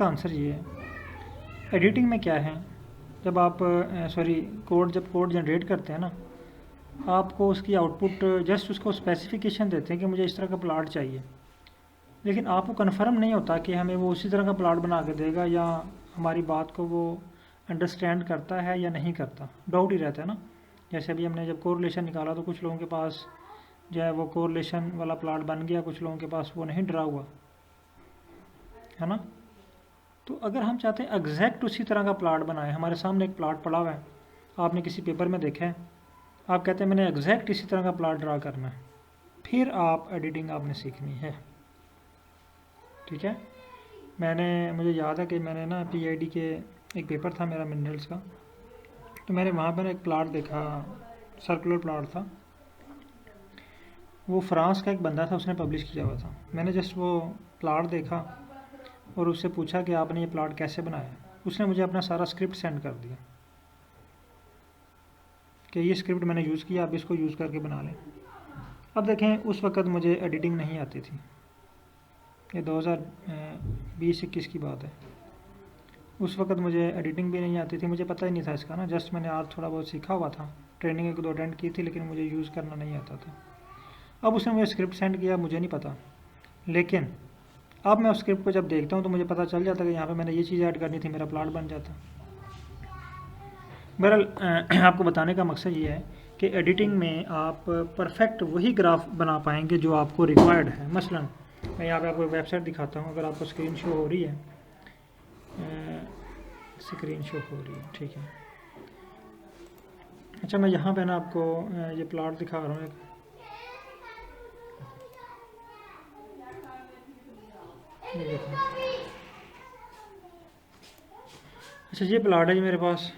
इसका आंसर ये है, एडिटिंग में क्या है, जब आप जब कोड जनरेट करते हैं ना, आपको उसकी आउटपुट जस्ट उसको स्पेसिफिकेशन देते हैं कि मुझे इस तरह का प्लाट चाहिए, लेकिन आपको कन्फर्म नहीं होता कि हमें वो उसी तरह का प्लाट बना के देगा या हमारी बात को वो अंडरस्टैंड करता है या नहीं करता, डाउट ही रहता है ना। जैसे अभी हमने जब कोरिलेशन निकाला तो कुछ लोगों के पास जो है वो कोरिलेशन वाला प्लाट बन गया, कुछ लोगों के पास वो नहीं ड्रा हुआ, है ना। तो अगर हम चाहते हैं एग्जैक्ट उसी तरह का प्लाट बनाए, हमारे सामने एक प्लाट पड़ा हुआ है, आपने किसी पेपर में देखा है, आप कहते हैं मैंने एग्जैक्ट इसी तरह का प्लाट ड्रा करना है, फिर आप एडिटिंग आपने सीखनी है, ठीक है। मुझे याद है कि मैंने ना PID के एक पेपर था मेरा मिनरल्स का, तो मैंने वहाँ पर एक प्लाट देखा, सर्कुलर प्लाट था, वो फ्रांस का एक बंदा था, उसने पब्लिश किया हुआ था। मैंने जस्ट वो प्लाट देखा और उससे पूछा कि आपने ये प्लाट कैसे बनाया। उसने मुझे अपना सारा स्क्रिप्ट सेंड कर दिया कि ये स्क्रिप्ट मैंने यूज़ किया, आप इसको यूज़ करके बना लें। अब देखें, उस वक़्त मुझे एडिटिंग नहीं आती थी, ये 2020-21 की बात है। उस वक़्त मुझे एडिटिंग भी नहीं आती थी, मुझे पता ही नहीं था इसका ना, जस्ट मैंने आज थोड़ा बहुत सीखा हुआ था, ट्रेनिंग 1-2 अटेंड की थी, लेकिन मुझे यूज़ करना नहीं आता था। अब उसने मुझे स्क्रिप्ट सेंड किया, मुझे नहीं पता, लेकिन अब मैं उस स्क्रिप्ट को जब देखता हूँ तो मुझे पता चल जाता कि यहाँ पे मैंने ये चीज़ ऐड करनी थी, मेरा प्लाट बन जाता। बहरहाल आपको बताने का मकसद ये है कि एडिटिंग में आप परफेक्ट वही ग्राफ बना पाएंगे जो आपको रिक्वायर्ड है। मसलन मैं यहाँ पे आपको वेबसाइट दिखाता हूँ, अगर आपको स्क्रीन शो हो रही है, ठीक है। अच्छा, मैं यहाँ पे ना आपको ये प्लाट दिखा रहा हूँ एक, ये देखो। अच्छा, ये प्लाट है जी मेरे पास,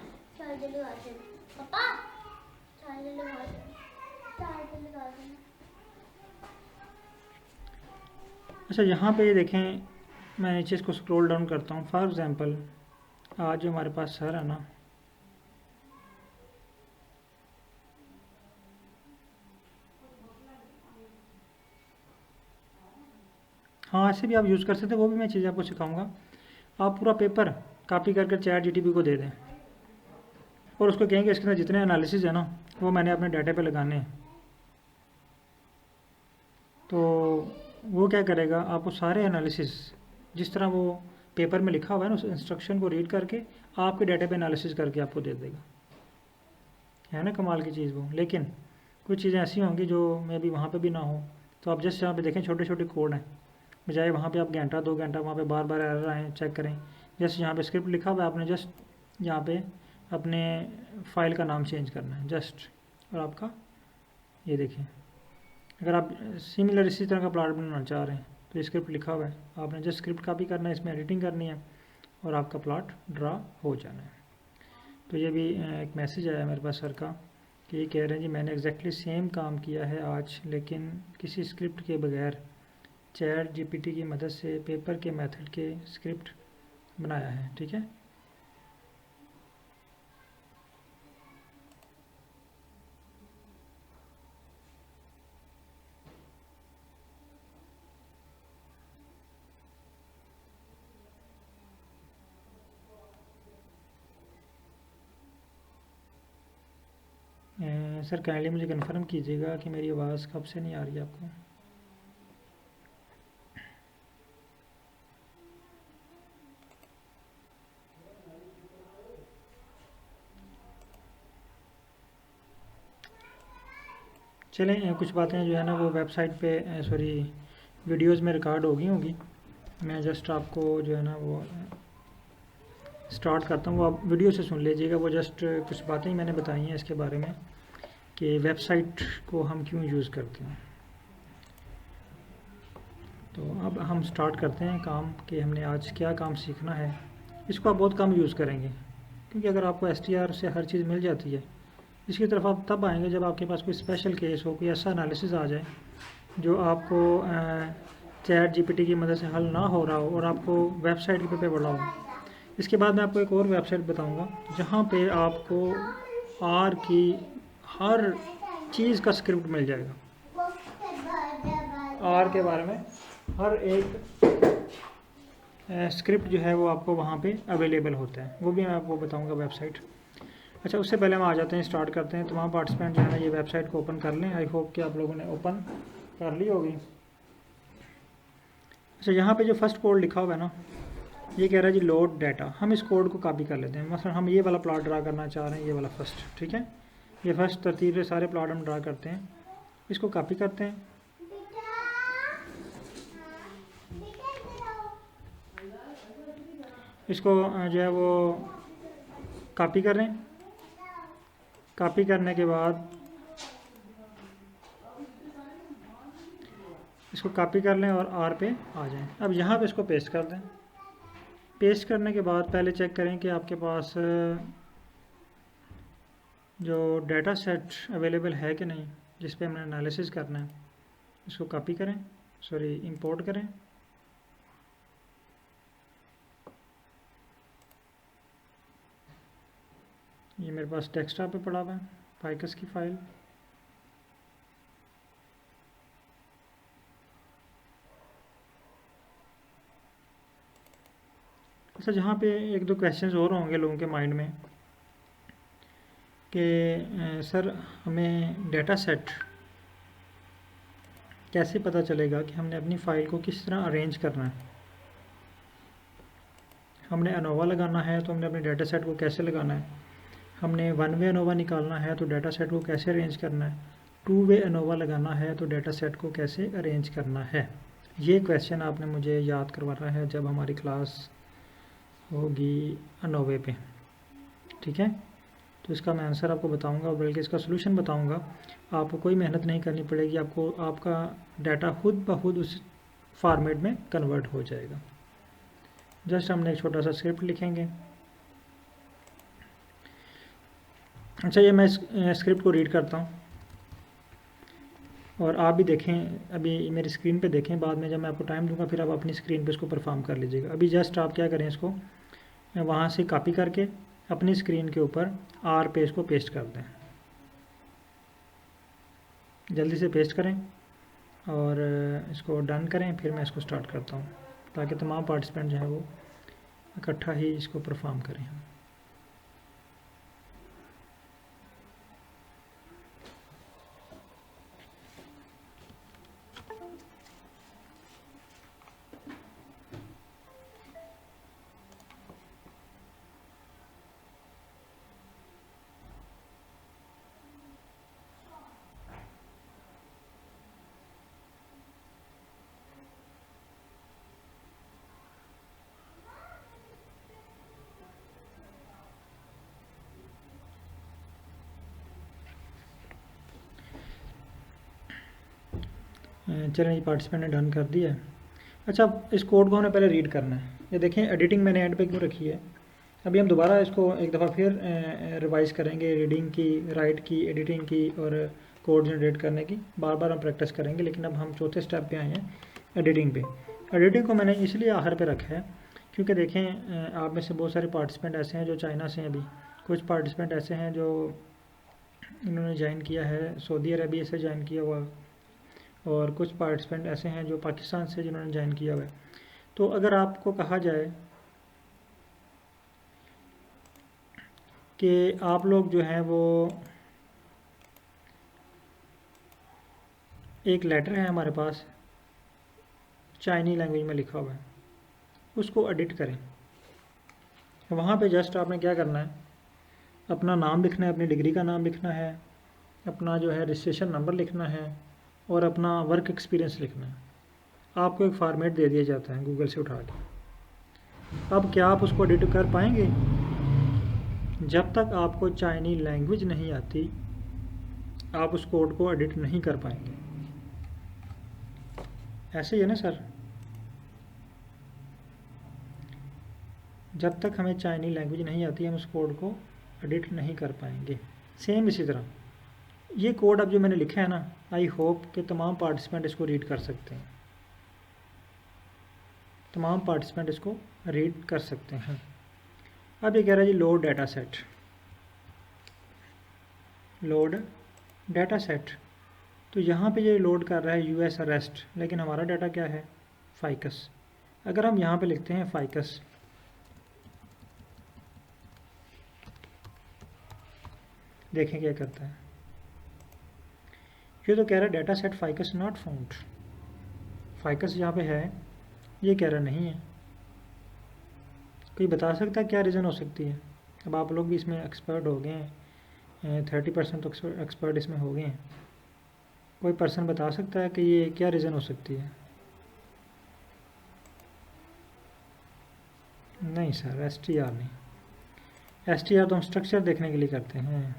अच्छा यहाँ पे ये देखें, मैं नीचे इसको स्क्रॉल डाउन करता हूँ। फॉर एग्जांपल आज जो हमारे पास सर है ना, हाँ ऐसे भी आप यूज़ कर सकते हैं, वो भी मैं चीज़ आपको सिखाऊंगा। आप पूरा पेपर कॉपी करके ChatGPT को दे दें और उसको कहेंगे इसके अंदर जितने एनालिसिस है ना वो मैंने अपने डाटा पे लगाने हैं, तो वो क्या करेगा, आपको सारे एनालिसिस जिस तरह वो पेपर में लिखा हुआ है ना, उस इंस्ट्रक्शन को रीड करके आपके डाटा पे एनालिसिस करके आपको दे देगा। है ना कमाल की चीज़ वो। लेकिन कुछ चीज़ें ऐसी होंगी जो मे भी वहाँ पे भी ना हो, तो आप जस्ट यहाँ पे देखें छोटे छोटे कोड हैं, बजाय वहाँ पे आप घंटा 2 घंटा वहाँ पे बार बार एरर आए चेक करें, जस्ट यहाँ पे स्क्रिप्ट लिखा हुआ है, आपने जस्ट यहाँ पे अपने फाइल का नाम चेंज करना है जस्ट, और आपका ये देखें, अगर आप सिमिलर इसी तरह का प्लाट बनाना चाह रहे हैं तो स्क्रिप्ट लिखा हुआ है, आपने जस्ट स्क्रिप्ट कॉपी करना है, इसमें एडिटिंग करनी है और आपका प्लाट ड्रा हो जाना है। तो ये भी एक मैसेज आया मेरे पास सर का कि ये कह रहे हैं जी मैंने एग्जैक्टली सेम काम किया है आज, लेकिन किसी स्क्रिप्ट के बगैर ChatGPT की मदद से पेपर के मेथड के स्क्रिप्ट बनाया है। ठीक है, सर काइंडली मुझे कंफर्म कीजिएगा कि मेरी आवाज़ कब से नहीं आ रही है आपको। चलें, कुछ बातें जो है ना वो वेबसाइट पे वीडियोस में रिकॉर्ड हो गई होंगी, मैं जस्ट आपको जो है ना वो स्टार्ट करता हूँ, वो आप वीडियो से सुन लीजिएगा। वो जस्ट कुछ बातें ही मैंने बताई हैं इसके बारे में कि वेबसाइट को हम क्यों यूज़ करते हैं। तो अब हम स्टार्ट करते हैं काम कि हमने आज क्या काम सीखना है। इसको आप बहुत कम यूज़ करेंगे क्योंकि अगर आपको STR से हर चीज़ मिल जाती है, इसकी तरफ आप तब आएंगे जब आपके पास कोई स्पेशल केस हो, कोई ऐसा एनालिसिस आ जाए जो आपको ChatGPT की मदद से हल ना हो रहा हो और आपको वेबसाइट पे पड़ा हो। इसके बाद मैं आपको एक और वेबसाइट बताऊंगा जहाँ पे आपको R की हर चीज़ का स्क्रिप्ट मिल जाएगा, R के बारे में हर एक स्क्रिप्ट जो है वो आपको वहाँ पे अवेलेबल होता है, वो भी मैं आपको बताऊँगा वेबसाइट। अच्छा, उससे पहले हम आ जाते हैं, स्टार्ट करते हैं। तमाम पार्टिसिपेंट जो है ना ये वेबसाइट को ओपन कर लें। आई होप कि आप लोगों ने ओपन कर ली होगी। अच्छा, यहाँ पे जो फर्स्ट कोड लिखा हुआ है ना, ये कह रहा है जी लोड डाटा। हम इस कोड को कॉपी कर लेते हैं। मतलब हम ये वाला प्लॉट ड्रा करना चाह रहे हैं, ये वाला फर्स्ट, ठीक है। ये फर्स्ट तरतीब से सारे प्लॉट हम ड्रा करते हैं, इसको कॉपी करते हैं। इसको जो है वो कॉपी करें। कॉपी करने के बाद इसको कॉपी कर लें और आर पे आ जाएं। अब यहाँ पे इसको पेस्ट कर दें। पेस्ट करने के बाद पहले चेक करें कि आपके पास जो डाटा सेट अवेलेबल है कि नहीं, जिस पे हमने एनालिसिस करना है। इसको कॉपी करें, सॉरी इंपोर्ट करें। ये मेरे पास डेस्कटॉप पे पड़ा हुआ है, फाइकस की फ़ाइल। अच्छा, जहाँ पे एक दो क्वेश्चंस और होंगे लोगों के माइंड में कि सर हमें डाटा सेट कैसे पता चलेगा कि हमने अपनी फ़ाइल को किस तरह अरेंज करना है। हमने अनोवा लगाना है तो हमने अपने डाटा सेट को कैसे लगाना है। हमने वन वे अनोवा निकालना है तो डाटा सेट को कैसे अरेंज करना है। टू वे अनोवा लगाना है तो डाटा सेट को कैसे अरेंज करना है। ये क्वेश्चन आपने मुझे याद करवाना है जब हमारी क्लास होगी अनोवे पे, ठीक है। तो इसका मैं आंसर आपको बताऊंगा, बल्कि इसका सलूशन बताऊंगा। आपको कोई मेहनत नहीं करनी पड़ेगी, आपको आपका डाटा खुद ब खुद उस फॉर्मेट में कन्वर्ट हो जाएगा। जस्ट हमने एक छोटा सा स्क्रिप्ट लिखेंगे। अच्छा, ये मैं स्क्रिप्ट को रीड करता हूँ और आप भी देखें। अभी मेरी स्क्रीन पे देखें, बाद में जब मैं आपको टाइम दूंगा फिर आप अपनी स्क्रीन पे इसको परफॉर्म कर लीजिएगा। अभी जस्ट आप क्या करें, इसको वहाँ से कॉपी करके अपनी स्क्रीन के ऊपर आर पे इसको पेस्ट कर दें। जल्दी से पेस्ट करें और इसको डन करें। फिर मैं इसको स्टार्ट करता हूँ ताकि तमाम पार्टिसिपेंट जो है वो इकट्ठा ही इसको परफॉर्म करें। चलें, ये पार्टिसिपेंट ने डन कर दिया है। अच्छा, इस कोड को हमने पहले रीड करना है। ये देखें, एडिटिंग मैंने एंड पे क्यों रखी है। अभी हम दोबारा इसको एक दफ़ा फिर रिवाइज करेंगे। रीडिंग की, राइट की, एडिटिंग की और कोड जनरेट करने की बार बार हम प्रैक्टिस करेंगे। लेकिन अब हम चौथे स्टेप पे आए हैं, एडिटिंग पे। एडिटिंग को मैंने इसलिए आखिर पे रखा है क्योंकि देखें, आप में से बहुत सारे पार्टिसिपेंट ऐसे हैं जो चाइना से हैं। अभी कुछ पार्टिसिपेंट ऐसे हैं जो इन्होंने ज्वाइन किया है सऊदी अरबिया से ज्वाइन किया हुआ, और कुछ पार्टिसिपेंट ऐसे हैं जो पाकिस्तान से जिन्होंने ज्वाइन किया हुआ है। तो अगर आपको कहा जाए कि आप लोग जो हैं वो, एक लेटर है हमारे पास चाइनी लैंग्वेज में लिखा हुआ है, उसको एडिट करें। वहाँ पे जस्ट आपने क्या करना है, अपना नाम लिखना है, अपनी डिग्री का नाम लिखना है, अपना जो है रजिस्ट्रेशन नंबर लिखना है और अपना वर्क एक्सपीरियंस लिखना है। आपको एक फॉर्मेट दे दिया जाता है गूगल से उठा के। अब क्या आप उसको एडिट कर पाएंगे? जब तक आपको चाइनी लैंग्वेज नहीं आती आप उस कोड को एडिट नहीं कर पाएंगे। ऐसे ही है ना सर, जब तक हमें चाइनी लैंग्वेज नहीं आती हम उस कोड को एडिट नहीं कर पाएंगे। सेम इसी तरह ये कोड अब जो मैंने लिखा है ना, आई होप कि तमाम पार्टिसिपेंट इसको रीड कर सकते हैं। तमाम पार्टिसिपेंट इसको रीड कर सकते हैं। अब ये कह रहा है जी load data set, load data set. तो यहाँ पे ये लोड कर रहा है यूएस अरेस्ट, लेकिन हमारा डाटा क्या है, फाइकस। अगर हम यहाँ पे लिखते हैं फाइकस, देखें क्या करता है। ये तो कह रहा है data set ficus not found, ficus यहाँ पे है, ये कह रहा नहीं है। कोई बता सकता है क्या रीज़न हो सकती है? अब आप लोग भी इसमें एक्सपर्ट हो गए हैं, 30% तो एक्सपर्ट इसमें हो गए हैं। कोई पर्सन बता सकता है कि ये क्या रीज़न हो सकती है? नहीं सर, एसटीआर नहीं, एसटीआर तो हम स्ट्रक्चर देखने के लिए करते हैं।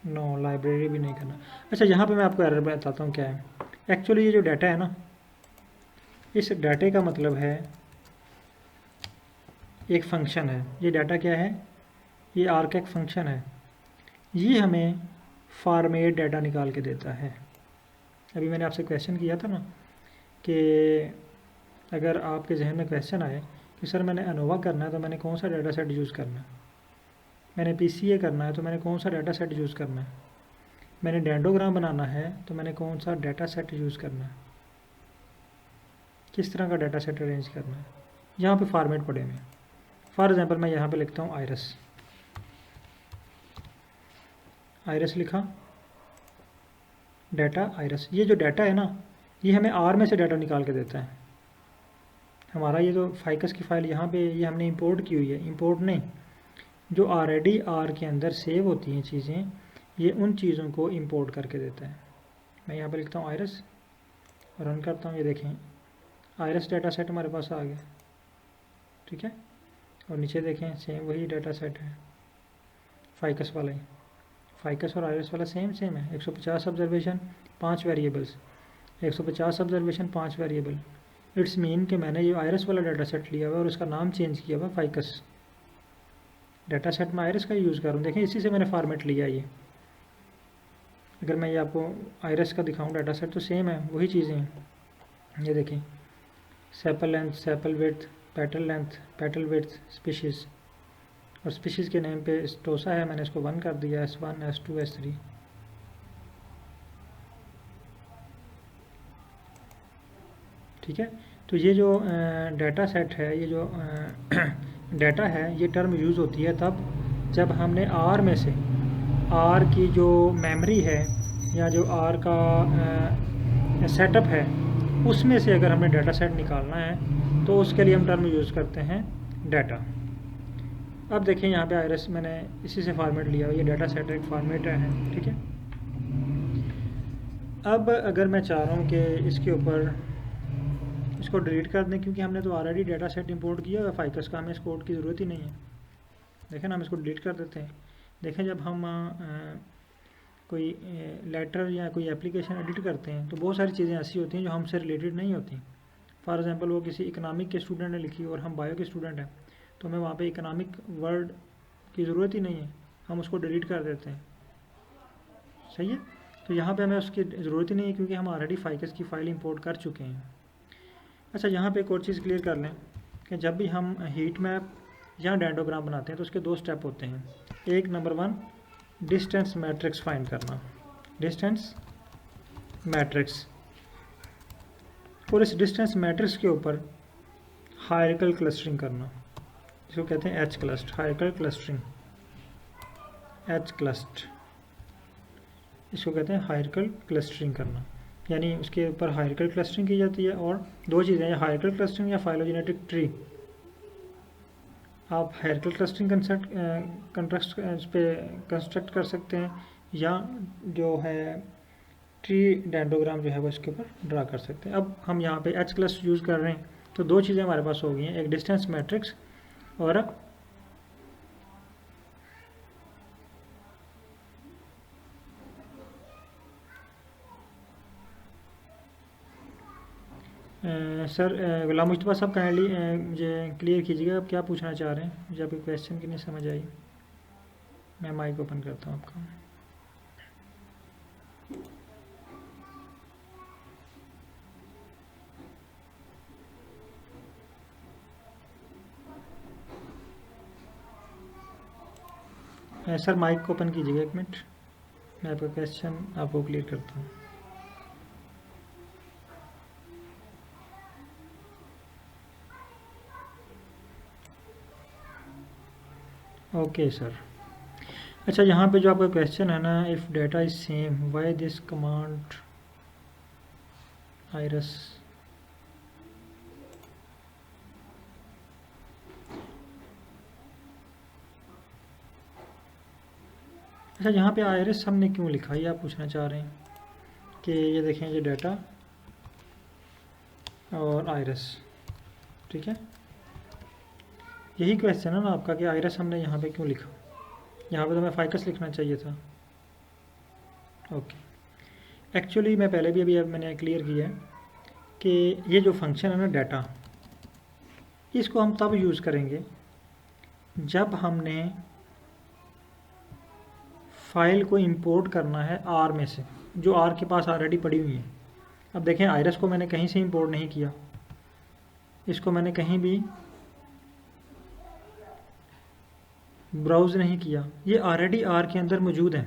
नो, लाइब्रेरी भी नहीं करना। अच्छा, यहाँ पे मैं आपको एरर बताता हूँ क्या है। एक्चुअली ये जो डाटा है ना, इस डाटे का मतलब है एक फंक्शन है। ये डाटा क्या है? ये आर का एक फंक्शन है। ये हमें फॉर्मेट डाटा निकाल के देता है। अभी मैंने आपसे क्वेश्चन किया था ना कि अगर आपके जहन में क्वेश्चन आए कि सर मैंने एनोवा करना है तो मैंने कौन सा डाटा सेट यूज़ करना है, मैंने पीसीए करना है तो मैंने कौन सा डाटा सेट यूज़ करना है, मैंने डेंडोग्राम बनाना है तो मैंने कौन सा डाटा सेट यूज़ करना है, किस तरह का डाटा सेट अरेंज करना है। यहाँ पे फॉर्मेट पड़े हुए हैं। फॉर एग्जांपल मैं यहाँ पे लिखता हूँ आयरस, आयरस लिखा, डाटा आयरस। ये जो डाटा है ना, ये हमें आर में से डाटा निकाल के देता है। हमारा ये तो फाइकस की फ़ाइल यहाँ पे ये हमने इंपोर्ट की हुई है, इंपोर्ट नहीं, जो ऑलरेडी आर के अंदर सेव होती हैं चीज़ें, ये उन चीज़ों को इंपोर्ट करके देता है। मैं यहाँ पे लिखता हूँ आयरस, रन करता हूँ, ये देखें आयरस डाटा सेट हमारे पास आ गया, ठीक है। और नीचे देखें सेम वही डाटा सेट है, फाइकस वाला ही। फाइकस और आयरस वाला सेम है। 150 observation 5 variables, 150 observation 5 variable. It's mean कि मैंने ये आयरस वाला डाटा सेट लिया हुआ है और उसका नाम चेंज किया हुआ है फाइकस। डाटा सेट में आयरस का यूज़ कर रहा हूँ, देखें इसी से मैंने फॉर्मेट लिया ये। अगर मैं ये आपको आयरस का दिखाऊँ डाटा सेट तो सेम है, वही चीज़ें हैं। ये देखें sepal length, sepal width, petal length, petal width, species, और स्पीशीज़ के नेम पे स्टोसा है, मैंने इसको 1 कर दिया, S1 S2 S3। ठीक है। तो ये जो डाटा सेट है, ये जो डाटा है, ये टर्म यूज़ होती है तब जब हमने आर में से, आर की जो मेमोरी है या जो आर का सेटअप है, उसमें से अगर हमें डाटा सेट निकालना है तो उसके लिए हम टर्म यूज़ करते हैं डाटा। अब देखें यहाँ पे आयरस मैंने इसी से फॉर्मेट लिया, ये डाटा सेट एक फॉर्मेट है, ठीक है। अब अगर मैं चाह रहा हूँ कि इसके ऊपर इसको डिलीट कर दें, क्योंकि हमने तो ऑलरेडी डाटा सेट इंपोर्ट किया हुआ है फाइकस का, हमें इस कोड की ज़रूरत ही नहीं है। देखें ना, हम इसको डिलीट कर देते हैं। देखें जब हम कोई लेटर या कोई एप्लीकेशन एडिट करते हैं तो बहुत सारी चीज़ें ऐसी होती हैं जो हमसे रिलेटेड नहीं होती। फॉर एग्जांपल वो किसी इकोनॉमिक के स्टूडेंट ने लिखी और हम बायो के स्टूडेंट हैं, तो हमें वहाँ पे इकोनॉमिक वर्ड की ज़रूरत ही नहीं है, हम उसको डिलीट कर देते हैं। सही है। तो यहाँ पे हमें उसकी ज़रूरत ही नहीं है क्योंकि हम ऑलरेडी फाइकस की फ़ाइल इंपोर्ट कर चुके हैं। अच्छा, यहाँ पे एक और चीज़ क्लियर कर लें कि जब भी हम हीट मैप या डेंडोग्राम बनाते हैं तो उसके 2 स्टेप होते हैं। एक नंबर 1 डिस्टेंस मैट्रिक्स फाइंड करना, डिस्टेंस मैट्रिक्स, और इस डिस्टेंस मैट्रिक्स के ऊपर हायरार्किकल क्लस्टरिंग करना, इसको कहते हैं एच क्लस्ट, हायरार्किकल क्लस्टरिंग, एच क्लस्ट, इसको कहते हैं हायरार्किकल क्लस्टरिंग करना, यानी उसके ऊपर हायरार्किकल क्लस्टरिंग की जाती है। और 2 चीज़ें, या हायरार्किकल क्लस्टरिंग या फाइलोजेनेटिक ट्री। आप हायरार्किकल क्लस्टरिंग कंस्ट्रक्ट कर सकते हैं, या जो है ट्री डेंडोग्राम जो है वो इसके ऊपर ड्रा कर सकते हैं। अब हम यहाँ पे एच क्लस्ट यूज़ कर रहे हैं तो 2 चीज़ें हमारे पास हो गई हैं, एक डिस्टेंस मैट्रिक्स और सर गुलाम मुस्तफ़ा साहब काइंडली मुझे क्लियर कीजिएगा आप क्या पूछना चाह रहे हैं, मुझे आपकी क्वेश्चन की नहीं समझ आई। मैं माइक ओपन करता हूँ आपका। सर माइक ओपन कीजिएगा 1 मिनट, मैं आपका क्वेश्चन आपको क्लियर करता हूँ। Okay sir. अच्छा, यहाँ पे जो आपका क्वेश्चन है ना, if data is same why this command iris. अच्छा, यहाँ पे आइरस हमने क्यों लिखा, ये आप पूछना चाह रहे हैं कि ये देखें, ये डेटा और आइरस, ठीक है, यही क्वेश्चन है ना आपका कि आइरस हमने यहाँ पे क्यों लिखा। यहाँ पे तो हमें फाइकस लिखना चाहिए था। ओके, एक्चुअली मैं पहले भी अभी मैंने क्लियर किया है कि ये जो फंक्शन है ना डाटा, इसको हम तब यूज़ करेंगे जब हमने फाइल को इंपोर्ट करना है आर में से, जो आर के पास ऑलरेडी पड़ी हुई है। अब देखें, आइरस को मैंने कहीं से इंपोर्ट नहीं किया, इसको मैंने कहीं भी ब्राउज़ नहीं किया, ये ऑलरेडी आर के अंदर मौजूद है।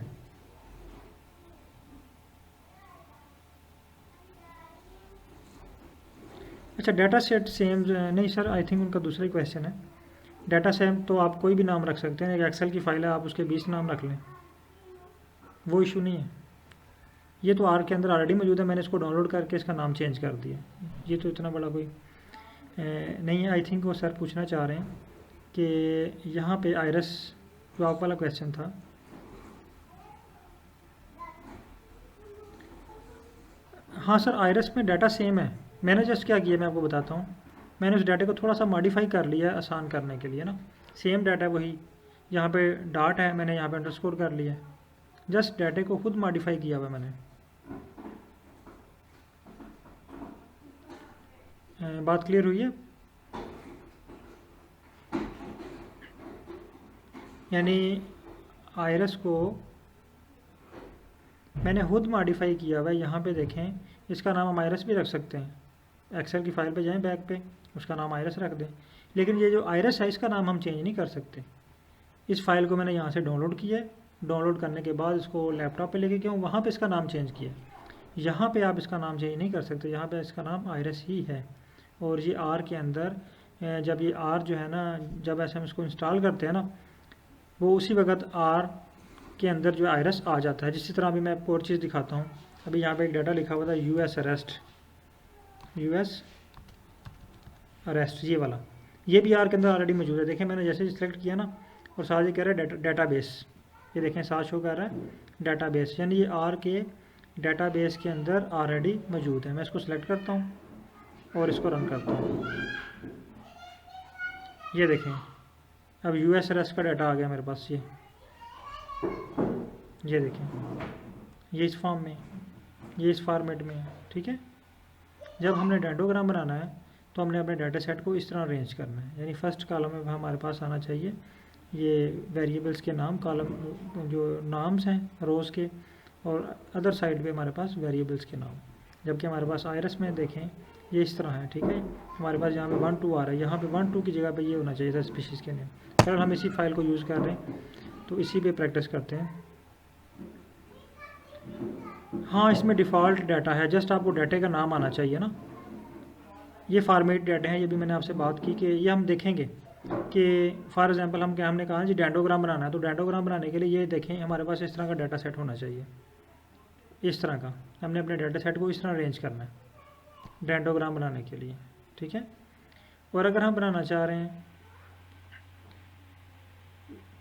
अच्छा, डाटा सेट सेम नहीं सर, आई थिंक उनका दूसरा ही क्वेश्चन है। डाटा सेम तो आप कोई भी नाम रख सकते हैं, एक एक्सेल की फ़ाइल है, आप उसके 20 नाम रख लें, वो इशू नहीं है। ये तो आर के अंदर ऑलरेडी मौजूद है, मैंने इसको डाउनलोड करके इसका नाम चेंज कर दिया, ये तो इतना बड़ा कोई नहीं है। आई थिंक वो सर पूछना चाह रहे हैं कि यहाँ पे आइरस जो आप वाला क्वेश्चन था, हाँ सर, आइरस में डाटा सेम है। मैंने जस्ट क्या किया मैं आपको बताता हूँ, मैंने उस डाटे को थोड़ा सा मॉडिफाई कर लिया है आसान करने के लिए ना। सेम डाटा है वही, यहाँ पे डॉट है, मैंने यहाँ पे अंडरस्कोर कर लिया है, जस्ट डाटे को खुद मॉडिफाई किया हुआ मैंने। बात क्लियर हुई है? यानी आइरस को मैंने खुद मॉडिफाई किया हुआ है। यहाँ पे देखें, इसका नाम हम आइरस भी रख सकते हैं, एक्सेल की फ़ाइल पे जाएं बैक पे, उसका नाम आइरस रख दें, लेकिन ये जो आइरस है इसका नाम हम चेंज नहीं कर सकते। इस फाइल को मैंने यहाँ से डाउनलोड किया है, डाउनलोड करने के बाद इसको लैपटॉप पे लेके गया हूँ, वहाँ पे इसका नाम चेंज किया। यहाँ पे आप इसका नाम चेंज नहीं कर सकते, यहाँ पे इसका नाम आइरस ही है। और ये आर के अंदर जब ये आर जो है ना, जब ऐसे हम इसको इंस्टॉल करते हैं ना, वो उसी वक्त आर के अंदर जो आइरस आ जाता है। जिस तरह अभी मैं आपको और चीज़ दिखाता हूँ, अभी यहाँ पे एक डाटा लिखा हुआ था यूएस अरेस्ट, यूएस अरेस्ट, ये वाला, ये भी आर के अंदर ऑलरेडी मौजूद है। देखें, मैंने जैसे सिलेक्ट किया ना, और साथ ही कह रहा है डाटाबेस, ये देखें साथ शो कर रहा है डाटाबेस, यानी ये आर के डाटाबेस के अंदर ऑलरेडी मौजूद है। मैं इसको सिलेक्ट करता हूँ और इसको रन करता हूँ, ये देखें अब यूएस अरेस्ट का डाटा आ गया मेरे पास। ये देखें, ये इस फॉर्म में, ये इस फॉर्मेट में है, ठीक है। जब हमने डेंडोग्राम बनाना है तो हमने अपने डाटा सेट को इस तरह अरेंज करना है, यानी फर्स्ट कॉलम में हमारे पास आना चाहिए ये वेरिएबल्स के नाम, कॉलम जो नाम्स हैं रोज़ के, और अदर साइड पे हमारे पास वेरिएबल्स के नाम। जबकि हमारे पास आइरस में देखें ये इस तरह है, ठीक है। हमारे पास यहाँ पे 1 2 आ रहा है, यहाँ पे 1 2 की जगह पे ये होना चाहिए था स्पीशीज़ के नेम। अगर हम इसी फाइल को यूज़ कर रहे हैं तो इसी पे प्रैक्टिस करते हैं। हाँ, इसमें डिफ़ॉल्ट डाटा है, जस्ट आपको डाटे का नाम आना चाहिए ना। ये फॉर्मेट डाटे हैं, ये भी मैंने आपसे बात की कि ये हम देखेंगे कि फॉर एग्जांपल हमने कहा जी डेंडोग्राम बनाना है, तो डेंडोग्राम बनाने के लिए ये देखें हमारे पास इस तरह का डाटा सेट होना चाहिए, इस तरह का। हमने अपने डाटा सेट को इस तरह अरेंज करना है डेंडोग्राम बनाने के लिए, ठीक है। और अगर हम बनाना चाह रहे हैं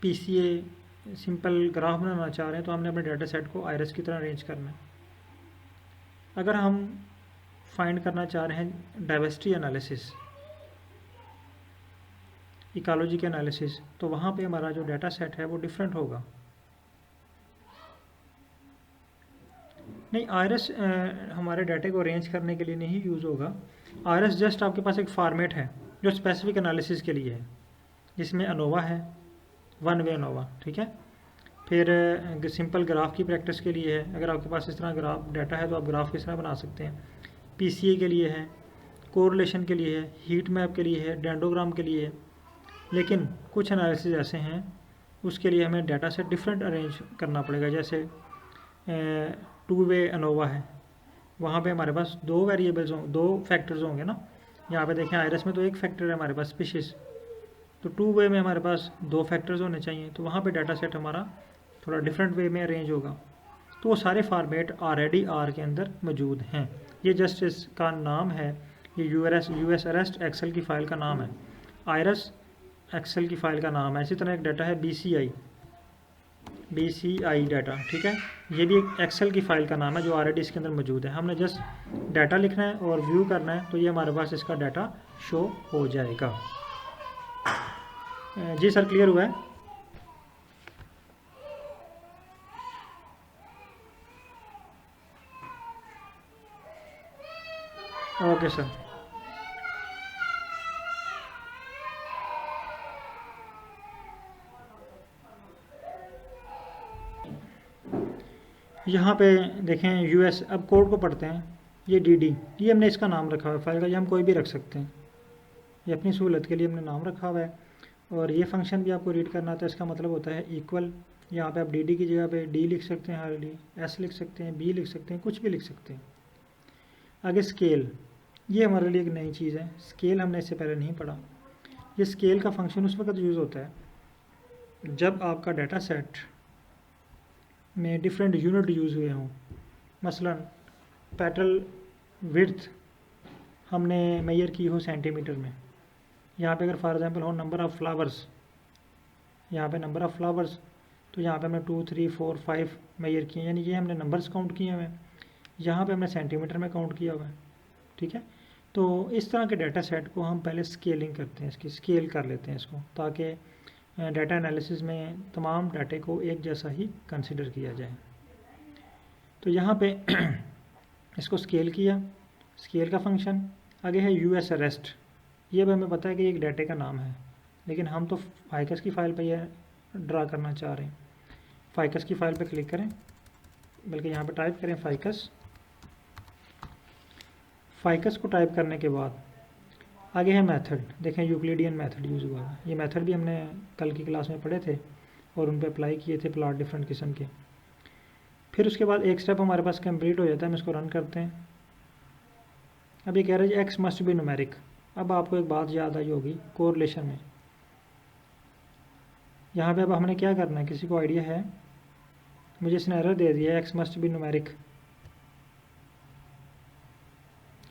PCA सिंपल ग्राफ बनाना चाह रहे हैं, तो हमने अपने डाटा सेट को आइरस की तरह अरेंज करना है। अगर हम फाइंड करना चाह रहे हैं डाइवर्सिटी एनालिसिस, इकोलॉजी के एनालिसिस, तो वहाँ पे हमारा जो डाटा सेट है वो डिफरेंट होगा। नहीं, आइरस हमारे डाटे को अरेंज करने के लिए नहीं यूज़ होगा। आइरस जस्ट आपके पास एक फॉर्मेट है जो स्पेसिफिक एनालिसिस के लिए है, जिसमें अनोवा है, 1 वे अनोवा, ठीक है। फिर सिंपल ग्राफ की प्रैक्टिस के लिए है, अगर आपके पास इस तरह ग्राफ डाटा है तो आप ग्राफ किस तरह बना सकते हैं। PCA के लिए है, कोरिलेशन के लिए है, हीट मैप के लिए है, डेंडोग्राम के लिए है। लेकिन कुछ एनालिसिस ऐसे हैं उसके लिए हमें डाटा सेट डिफरेंट अरेंज करना पड़ेगा। जैसे 2 वे अनोवा है, वहाँ पे हमारे पास 2 वेरिएबल्स हों, 2 फैक्टर्स होंगे ना। यहाँ पे देखें आइरस में तो एक फैक्टर है हमारे पास स्पीशीज़, तो 2 वे में हमारे पास 2 फैक्टर्स होने चाहिए, तो वहाँ पे डाटा सेट हमारा थोड़ा डिफरेंट वे में अरेंज होगा। तो वो सारे फॉर्मेट ऑलरेडी आर के अंदर मौजूद हैं। ये जस्ट इसका नाम है, ये यूएस अरेस्ट एक्सेल की फ़ाइल का नाम है, आयरस एक्सेल की फ़ाइल का नाम है। इसी तरह एक डाटा है BCI डाटा, ठीक है, ये भी एक एक्सेल की फ़ाइल का नाम है जो ऑलरेडी इसके अंदर मौजूद है। हमने जस्ट डाटा लिखना है और व्यू करना है, तो ये हमारे पास इसका डाटा शो हो जाएगा। जी सर, क्लियर हुआ है? Okay sir. यहाँ पे देखें यूएस, अब कोड को पढ़ते हैं। ये DD, ये हमने इसका नाम रखा हुआ है फाइल का, ये हम कोई भी रख सकते हैं, ये अपनी सहूलत के लिए हमने नाम रखा हुआ है। और ये फंक्शन भी आपको रीड करना आता है, इसका मतलब होता है इक्वल। यहाँ पे आप DD की जगह पे D लिख सकते हैं, हार्डली S लिख सकते हैं, B लिख सकते हैं, कुछ भी लिख सकते हैं। आगे स्केल, ये हमारे लिए एक नई चीज़ है, स्केल हमने इससे पहले नहीं पढ़ा। ये स्केल का फंक्शन उस वक्त यूज़ होता है जब आपका डाटा सेट में डिफरेंट यूनिट यूज़ हुए हों। मसलन पेटल विड्थ हमने मेजर की हो सेंटीमीटर में, यहाँ पे अगर फॉर एग्जांपल हो नंबर ऑफ़ फ्लावर्स, यहाँ पे नंबर ऑफ़ फ्लावर्स, तो यहाँ पे हमने 2, 3, 4, 5 मेजर किए, यानी ये हमने नंबर्स काउंट किए हुए हैं। यहाँ पे हमने सेंटीमीटर में काउंट किया हुआ है, ठीक है। तो इस तरह के डाटा सेट को हम पहले स्केलिंग करते हैं, इसकी स्केल कर लेते हैं इसको, ताकि डाटा एनालिसिस में तमाम डाटे को एक जैसा ही कंसिडर किया जाए। तो यहाँ पे इसको स्केल किया, स्केल का फंक्शन। आगे है यूएस अरेस्ट, ये भी हमें पता है कि एक डाटे का नाम है, लेकिन हम तो फाइकस की फ़ाइल पे यह ड्रा करना चाह रहे हैं। फाइकस की फ़ाइल पे क्लिक करें, बल्कि यहाँ पे टाइप करें फाइकस। फाइकस को टाइप करने के बाद आगे है मेथड, देखें यूक्लिडियन मेथड यूज़ हुआ है। ये मेथड भी हमने कल की क्लास में पढ़े थे और उन पे अप्लाई किए थे प्लॉट डिफरेंट किस्म के। फिर उसके बाद एक स्टेप हमारे पास कंप्लीट हो जाता है, हम इसको रन करते हैं। अब ये कह रहे हैं एक्स मस्ट बी न्यूमेरिक। अब आपको एक बात याद आई होगी कोरिलेशन में, यहाँ पे अब हमने क्या करना है, किसी को आइडिया है? मुझे इसने एरर दे दिया है एक्स मस्ट बी न्यूमेरिक।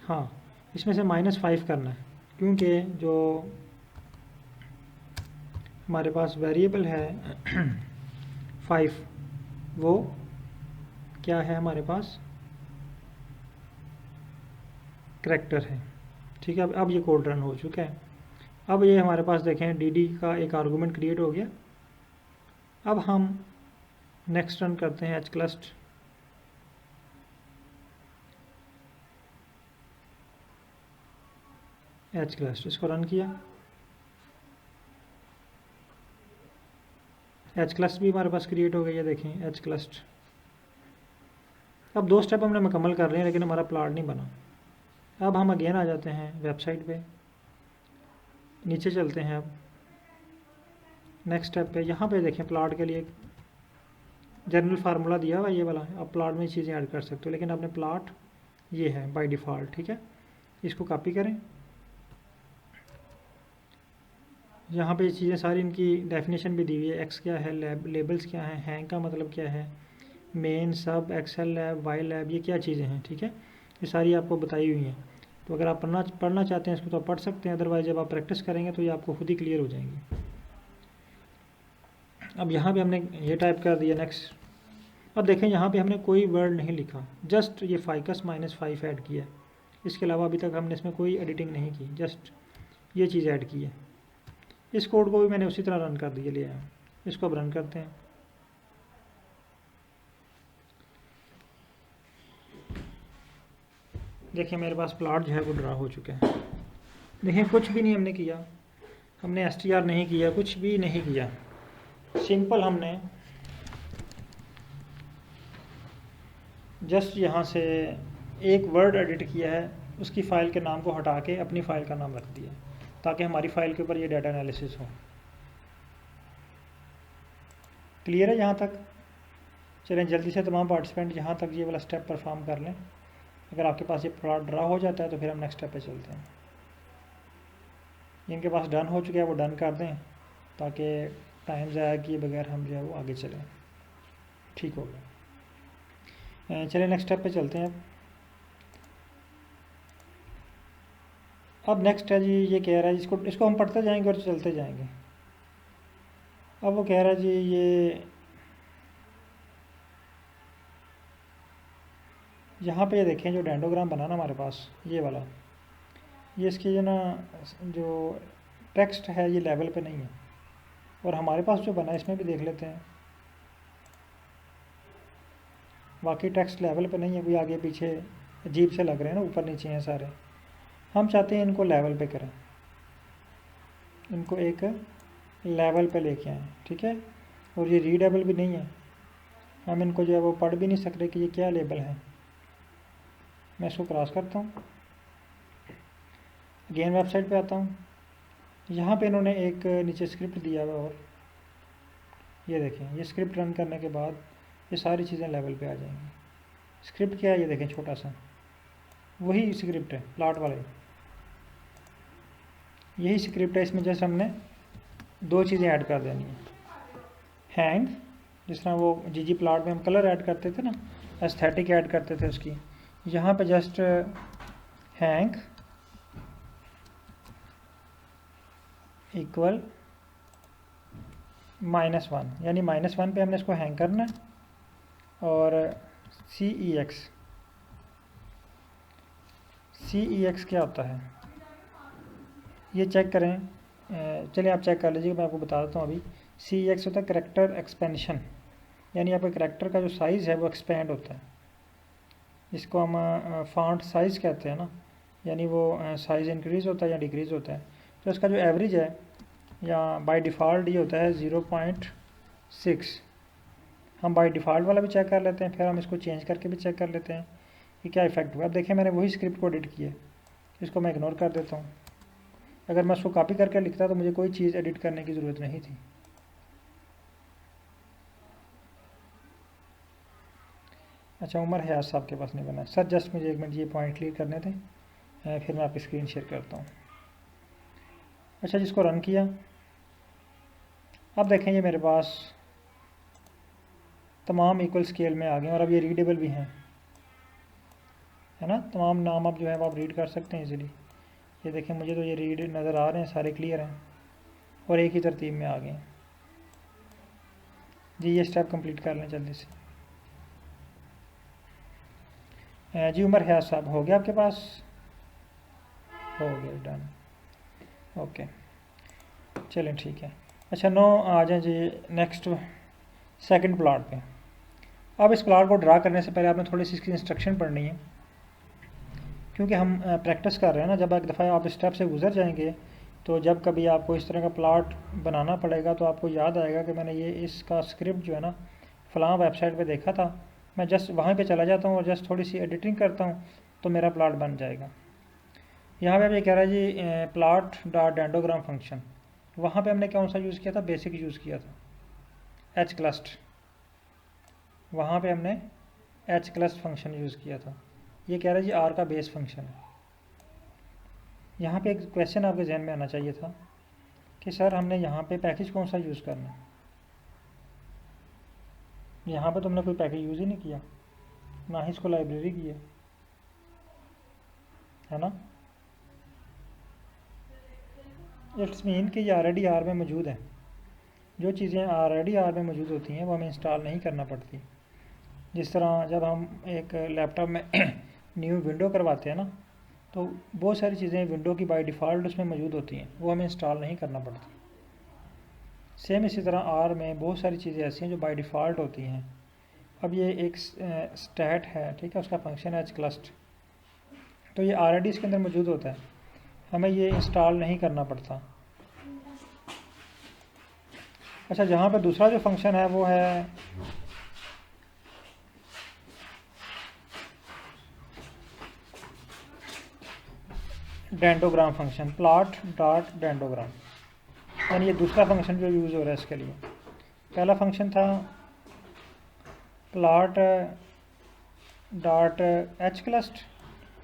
हाँ, इसमें से -5 करना है, क्योंकि जो हमारे पास वेरिएबल है 5, वो क्या है हमारे पास, करैक्टर है, ठीक है। अब ये कोड रन हो चुका है। अब ये हमारे पास देखें DD का एक आर्गूमेंट क्रिएट हो गया। अब हम नेक्स्ट रन करते हैं hclust। hclust इसको रन किया, hclust भी हमारे पास क्रिएट हो गई है, देखें hclust। अब 2 स्टेप हमने मुकम्मल कर लिए, लेकिन हमारा प्लॉट नहीं बना। अब हम अगेन आ जाते हैं वेबसाइट पे, नीचे चलते हैं। अब नेक्स्ट स्टेप पे यहाँ पे देखें प्लॉट के लिए जनरल फार्मूला दिया हुआ ये वाला, आप प्लॉट में चीज़ें ऐड कर सकते हो, लेकिन आपने प्लॉट ये है बाय डिफ़ॉल्ट, ठीक है। इसको कॉपी करें, यहाँ पे चीज़ें सारी इनकी डेफिनेशन भी दी हुई है। एक्स क्या है, लेबल्स क्या है, हैंग का मतलब क्या है, मेन, सब, एक्सेल लैब, वाई लैब, ये क्या चीज़ें हैं, ठीक है, ये सारी आपको बताई हुई हैं। तो अगर आप पढ़ना चाहते हैं इसको तो आप पढ़ सकते हैं, अदरवाइज जब आप प्रैक्टिस करेंगे तो ये आपको खुद ही क्लियर हो जाएंगी। अब यहाँ पे हमने ये टाइप कर दिया नेक्स्ट। अब देखें यहाँ पे हमने कोई वर्ड नहीं लिखा, जस्ट ये फाइकस -5 ऐड किया है। इसके अलावा अभी तक हमने इसमें कोई एडिटिंग नहीं की, जस्ट ये चीज़ ऐड की है। इस कोड को भी मैंने उसी तरह रन कर दिया लिया। इसको अब रन करते हैं। देखिए मेरे पास प्लॉट जो है वो ड्रा हो चुका है। देखिए कुछ भी नहीं हमने किया, हमने str नहीं किया, कुछ भी नहीं किया, सिंपल हमने जस्ट यहाँ से एक वर्ड एडिट किया है, उसकी फ़ाइल के नाम को हटा के अपनी फ़ाइल का नाम रख दिया, ताकि हमारी फ़ाइल के ऊपर ये डाटा एनालिसिस हो। क्लियर है यहाँ तक? चलें जल्दी से तमाम पार्टिसिपेंट यहाँ तक ये वाला स्टेप परफॉर्म कर लें। अगर आपके पास ये प्लॉट ड्रा हो जाता है तो फिर हम नेक्स्ट स्टेप पे चलते हैं। जिनके पास डन हो चुके हैं वो डन कर दें, ताकि टाइम ज़ाया किए बगैर हम जो है वो आगे चलें। ठीक हो गया। चलिए नेक्स्ट स्टेप पे चलते हैं। अब नेक्स्ट है जी, ये कह रहा है इसको हम पढ़ते जाएंगे और चलते जाएंगे। अब वो कह रहा है जी ये यहाँ पे ये देखें जो डेंडोग्राम बना ना हमारे पास, ये वाला, ये इसकी जो ना जो टेक्स्ट है ये लेवल पे नहीं है, और हमारे पास जो बना है इसमें भी देख लेते हैं, बाकी टेक्स्ट लेवल पे नहीं है, कोई आगे पीछे अजीब से लग रहे हैं ना, ऊपर नीचे हैं सारे। हम चाहते हैं इनको लेवल पे करें, इनको एक लेवल पे लेके आएँ, ठीक है। और ये रीडेबल भी नहीं है, हम इनको जो है वो पढ़ भी नहीं सकते कि ये क्या लेबल है। मैं इसको क्रॉस करता हूँ, अगेन वेबसाइट पे आता हूँ। यहाँ पे इन्होंने एक नीचे स्क्रिप्ट दिया हुआ, और ये देखें ये स्क्रिप्ट रन करने के बाद ये सारी चीज़ें लेवल पे आ जाएंगी। स्क्रिप्ट क्या है ये देखें, छोटा सा वही स्क्रिप्ट है प्लॉट वाले, यही स्क्रिप्ट है। इसमें जैसे हमने दो चीज़ें ऐड कर देनी है, हैंग, जिस तरह वो जी प्लॉट में हम कलर ऐड करते थे ना, एस्थेटिक ऐड करते थे उसकी, यहाँ पे जस्ट हैंग इक्वल -1, यानी -1 पे हमने इसको हैंग करना है। और CEX क्या होता है ये चेक करें। चलिए आप चेक कर लीजिए, मैं आपको बता देता हूँ अभी। CEX होता है करेक्टर एक्सपेंशन, यानी आपके करेक्टर का जो साइज़ है वो एक्सपेंड होता है, जिसको हम फॉन्ट साइज़ कहते हैं ना, यानी वो साइज़ इंक्रीज़ होता है या डिक्रीज़ होता है। तो इसका जो एवरेज है या बाय डिफ़ॉल्ट ये होता है 0.6। हम बाय डिफ़ॉल्ट वाला भी चेक कर लेते हैं, फिर हम इसको चेंज करके भी चेक कर लेते हैं कि क्या इफेक्ट हुआ। अब देखें मैंने वही स्क्रिप्ट को एडिट किया, इसको मैं इग्नोर कर देता हूँ। अगर मैं उसको कॉपी करके लिखता तो मुझे कोई चीज़ एडिट करने की ज़रूरत नहीं थी। अच्छा, उमर हयात साहब के पास नहीं बना सर, जस्ट मुझे 1 मिनट ये पॉइंट क्लियर करने थे, फिर मैं आपकी स्क्रीन शेयर करता हूँ। अच्छा, जिसको रन किया, अब देखें ये मेरे पास तमाम इक्वल स्केल में आ गए, और अब ये रीडेबल भी हैं, है ना। तमाम नाम अब जो है वो आप रीड कर सकते हैं इजीली। ये देखें मुझे तो ये रीड नज़र आ रहे हैं, सारे क्लियर हैं और एक ही तरतीब में आ गए जी। ये स्टेप कंप्लीट कर लें जल्दी से। जी उमर हयात साहब, हो गया आपके पास? हो गया, डन, ओके, चलें ठीक है। अच्छा, नो आ जाए जी नेक्स्ट सेकंड प्लॉट पे। अब इस प्लॉट को ड्रा करने से पहले आपने थोड़ी सी इसकी इंस्ट्रक्शन पढ़नी है, क्योंकि हम प्रैक्टिस कर रहे हैं ना। जब एक दफ़ा आप स्टेप से गुजर जाएंगे तो जब कभी आपको इस तरह का प्लॉट बनाना पड़ेगा तो आपको याद आएगा कि मैंने ये इसका स्क्रिप्ट जो है ना फ़लाँ वेबसाइट पे देखा था। मैं जस्ट वहाँ पे चला जाता हूँ और जस्ट थोड़ी सी एडिटिंग करता हूँ तो मेरा प्लॉट बन जाएगा। यहाँ पे अब ये कह रहा है जी प्लॉट डॉट डेंडोग्राम फंक्शन, वहाँ पे हमने कौन सा यूज़ किया था? बेसिक यूज़ किया था, hclust, वहाँ पे हमने hclust फंक्शन यूज़ किया था। ये कह रहा है जी आर का बेस फंक्शन है। यहाँ पे एक क्वेश्चन आपके जहन में आना चाहिए था कि सर हमने यहाँ पे पैकेज कौन सा यूज़ करना है। यहाँ पे तो हमने कोई पैकेज यूज़ ही नहीं किया, ना ही इसको लाइब्रेरी की है ना। इट्स मीन कि ये ऑलरेडी आर में मौजूद है। जो चीज़ें ऑलरेडी आर में मौजूद होती हैं वो हमें इंस्टॉल नहीं करना पड़ती। जिस तरह जब हम एक लैपटॉप में न्यू विंडो करवाते हैं ना, तो बहुत सारी चीज़ें विंडो की बाय डिफ़ॉल्ट उसमें मौजूद होती हैं, वो हमें इंस्टॉल नहीं करना पड़ती। सेम इसी तरह आर में बहुत सारी चीज़ें ऐसी हैं जो बाय डिफ़ॉल्ट होती हैं। अब ये एक स्टैट है, ठीक है, उसका फंक्शन है hclust, तो ये ऑलरेडी इसके अंदर मौजूद होता है, हमें ये इंस्टॉल नहीं करना पड़ता। अच्छा, जहाँ पे दूसरा जो फंक्शन है वो है dendrogram function, plot dot dendrogram, यानी ये दूसरा फंक्शन जो यूज़ हो रहा है इसके लिए। पहला फंक्शन था प्लॉट डॉट hclust।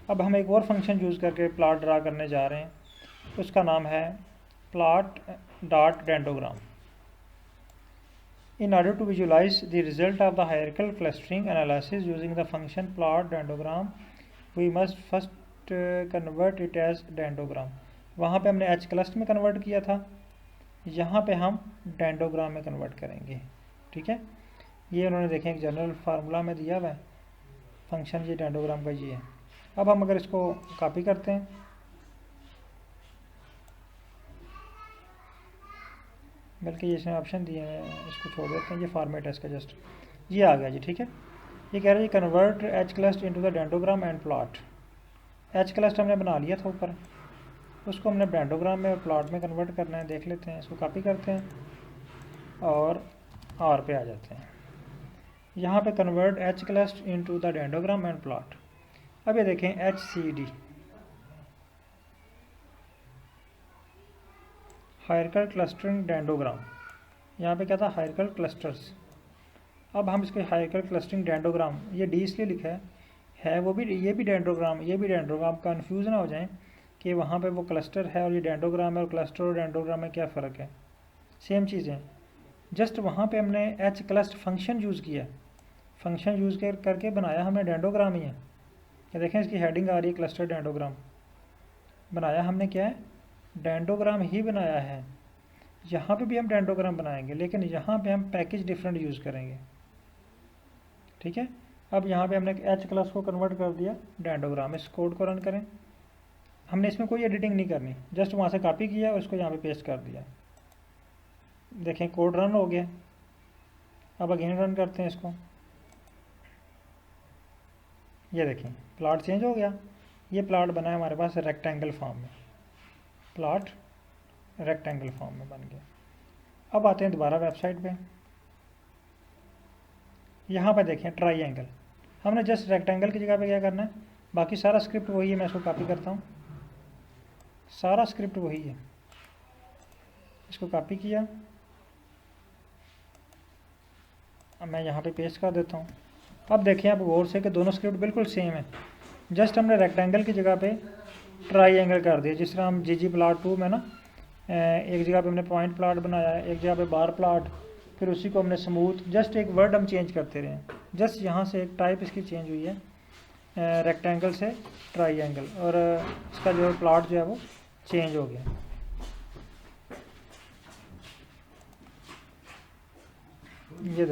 अब हम एक और फंक्शन यूज़ करके प्लॉट ड्रा करने जा रहे हैं, उसका नाम है plot dot dendrogram. In order to visualize the result of the hierarchical clustering analysis using the function plot dendrogram, we must first convert it as dendrogram. वहाँ पे हमने h cluster में कन्वर्ट किया था, यहाँ पे हम डेंडोग्राम में कन्वर्ट करेंगे। ठीक है, ये उन्होंने देखें एक जनरल फार्मूला में दिया हुआ है फंक्शन, ये डेंडोग्राम का ये है। अब हम अगर इसको कॉपी करते हैं, बल्कि ये इसमें ऑप्शन दिए हैं, इसको छोड़ देते हैं, ये फॉर्मेट है इसका जस्ट, ये आ गया जी। ठीक है, ये कह रहा है जी convert H cluster into the dendrogram and plot. H cluster हमने बना लिया था ऊपर, उसको हमने डेंडोग्राम में और प्लॉट में कन्वर्ट करना है। देख लेते हैं, इसको कॉपी करते हैं और आर पे आ जाते हैं। यहाँ पे convert H cluster into the dendrogram and plot. अब ये देखें H C D, hierarchical clustering dendrogram, यहाँ पे क्या था हायरार्किकल क्लस्टर्स। अब हम इसके हायरार्किकल क्लस्टरिंग डेंडोग्राम, ये डी इसलिए लिखा है वो भी, ये भी डेंडोग्राम, ये भी डेंडोग्राम, कन्फ्यूज़ ना हो जाए कि वहाँ पे वो क्लस्टर है और ये डेंडोग्राम है, और क्लस्टर और डेंडोग्राम में क्या फ़र्क है, सेम चीज़ें। जस्ट वहाँ पे हमने एच क्लस्ट फंक्शन यूज़ किया, फंक्शन यूज़ करके बनाया हमने डेंडोग्राम ही है। ये देखें इसकी हेडिंग आ रही है क्लस्टर डेंडोग्राम, बनाया हमने क्या है, डेंडोग्राम ही बनाया है। यहाँ पे भी हम डेंडोग्राम बनाएंगे, लेकिन यहाँ पे हम पैकेज डिफरेंट यूज़ करेंगे। ठीक है, अब यहाँ पे हमने एच क्लास को कन्वर्ट कर दिया डेंडोग्राम। इस कोड को रन करें, हमने इसमें कोई एडिटिंग नहीं करनी, जस्ट वहाँ से कॉपी किया और इसको यहाँ पे पेस्ट कर दिया। देखें कोड रन हो गया। अब अगेन रन करते हैं इसको, ये देखें प्लॉट चेंज हो गया। ये प्लॉट बना है हमारे पास रेक्टेंगल फॉर्म में, प्लॉट रेक्टेंगल फॉर्म में बन गया। अब आते हैं दोबारा वेबसाइट पे, यहाँ पे देखें ट्राइएंगल, हमने जस्ट रेक्टेंगल की जगह पे क्या करना है, बाकी सारा स्क्रिप्ट वही है। मैं इसको कॉपी करता हूँ, सारा स्क्रिप्ट वही है, इसको कॉपी किया, अब मैं यहाँ पे पेस्ट कर देता हूँ। अब देखें आप गौर से कि दोनों स्क्रिप्ट बिल्कुल सेम है, जस्ट हमने रेक्टेंगल की जगह पे ट्राइएंगल कर दिया। जिस तरह हम जी प्लॉट 2 में ना एक जगह पे हमने पॉइंट प्लॉट बनाया है, एक जगह पे बार प्लॉट, फिर उसी को हमने स्मूथ, जस्ट एक वर्ड हम चेंज करते रहे, जस्ट यहाँ से एक टाइप इसकी चेंज हुई है रेक्टेंगल से ट्राइएंगल, और इसका जो है प्लॉट जो है वो चेंज हो गया। ये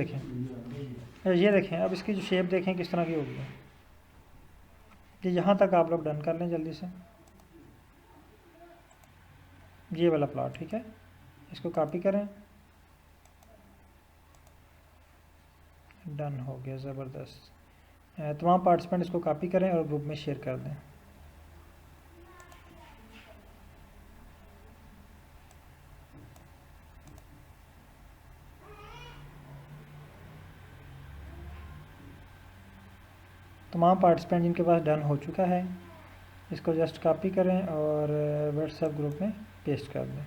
देखें अब इसकी जो शेप देखें किस तरह की होगी। ये यहाँ तक आप लोग डन कर लें जल्दी से, ये वाला प्लॉट। ठीक है, इसको कॉपी करें, डन हो गया, ज़बरदस्त। तमाम पार्टिसिपेंट इसको कॉपी करें और ग्रुप में शेयर कर दें। तमाम पार्टिसिपेंट जिनके पास डन हो चुका है, इसको जस्ट कॉपी करें और व्हाट्सएप ग्रुप में पेस्ट कर दें।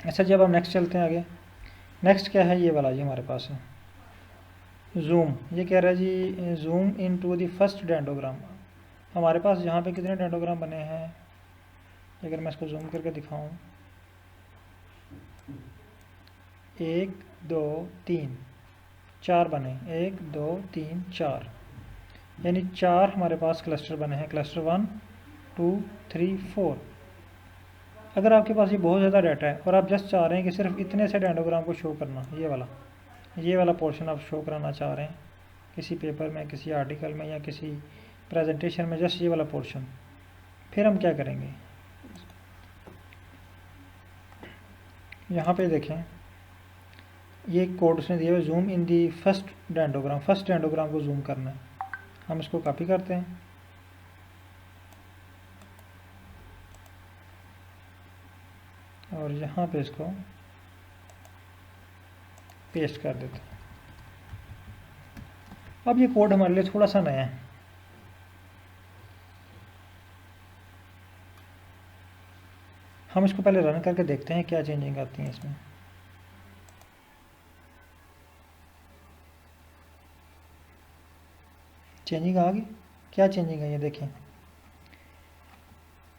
अच्छा जी, अब हम नेक्स्ट चलते हैं आगे। नेक्स्ट क्या है, ये वाला जी हमारे पास है जूम। ये कह रहा है जी zoom in to the first dendrogram. हमारे पास यहाँ पे कितने डेंडोग्राम बने हैं, अगर मैं इसको जूम करके दिखाऊं, 1 2 3 4 बने, 1 2 3 4, यानी 4 हमारे पास क्लस्टर बने हैं, क्लस्टर 1 2 3 4। अगर आपके पास ये बहुत ज़्यादा डाटा है और आप जस्ट चाह रहे हैं कि सिर्फ इतने से डेंडोग्राम को शो करना, ये वाला पोर्शन आप शो कराना चाह रहे हैं किसी पेपर में, किसी आर्टिकल में या किसी प्रेजेंटेशन में, जस्ट ये वाला पोर्शन, फिर हम क्या करेंगे, यहाँ पे देखें ये कोड उसने दिया है, zoom in the first dendrogram को जूम करना है। हम इसको कॉपी करते हैं और यहाँ पे इसको पेस्ट कर देते हैं। अब ये कोड हमारे लिए थोड़ा सा नया है, हम इसको पहले रन करके देखते हैं क्या चेंजिंग आती है इसमें। चेंजिंग आ गई, क्या चेंजिंग है ये देखें,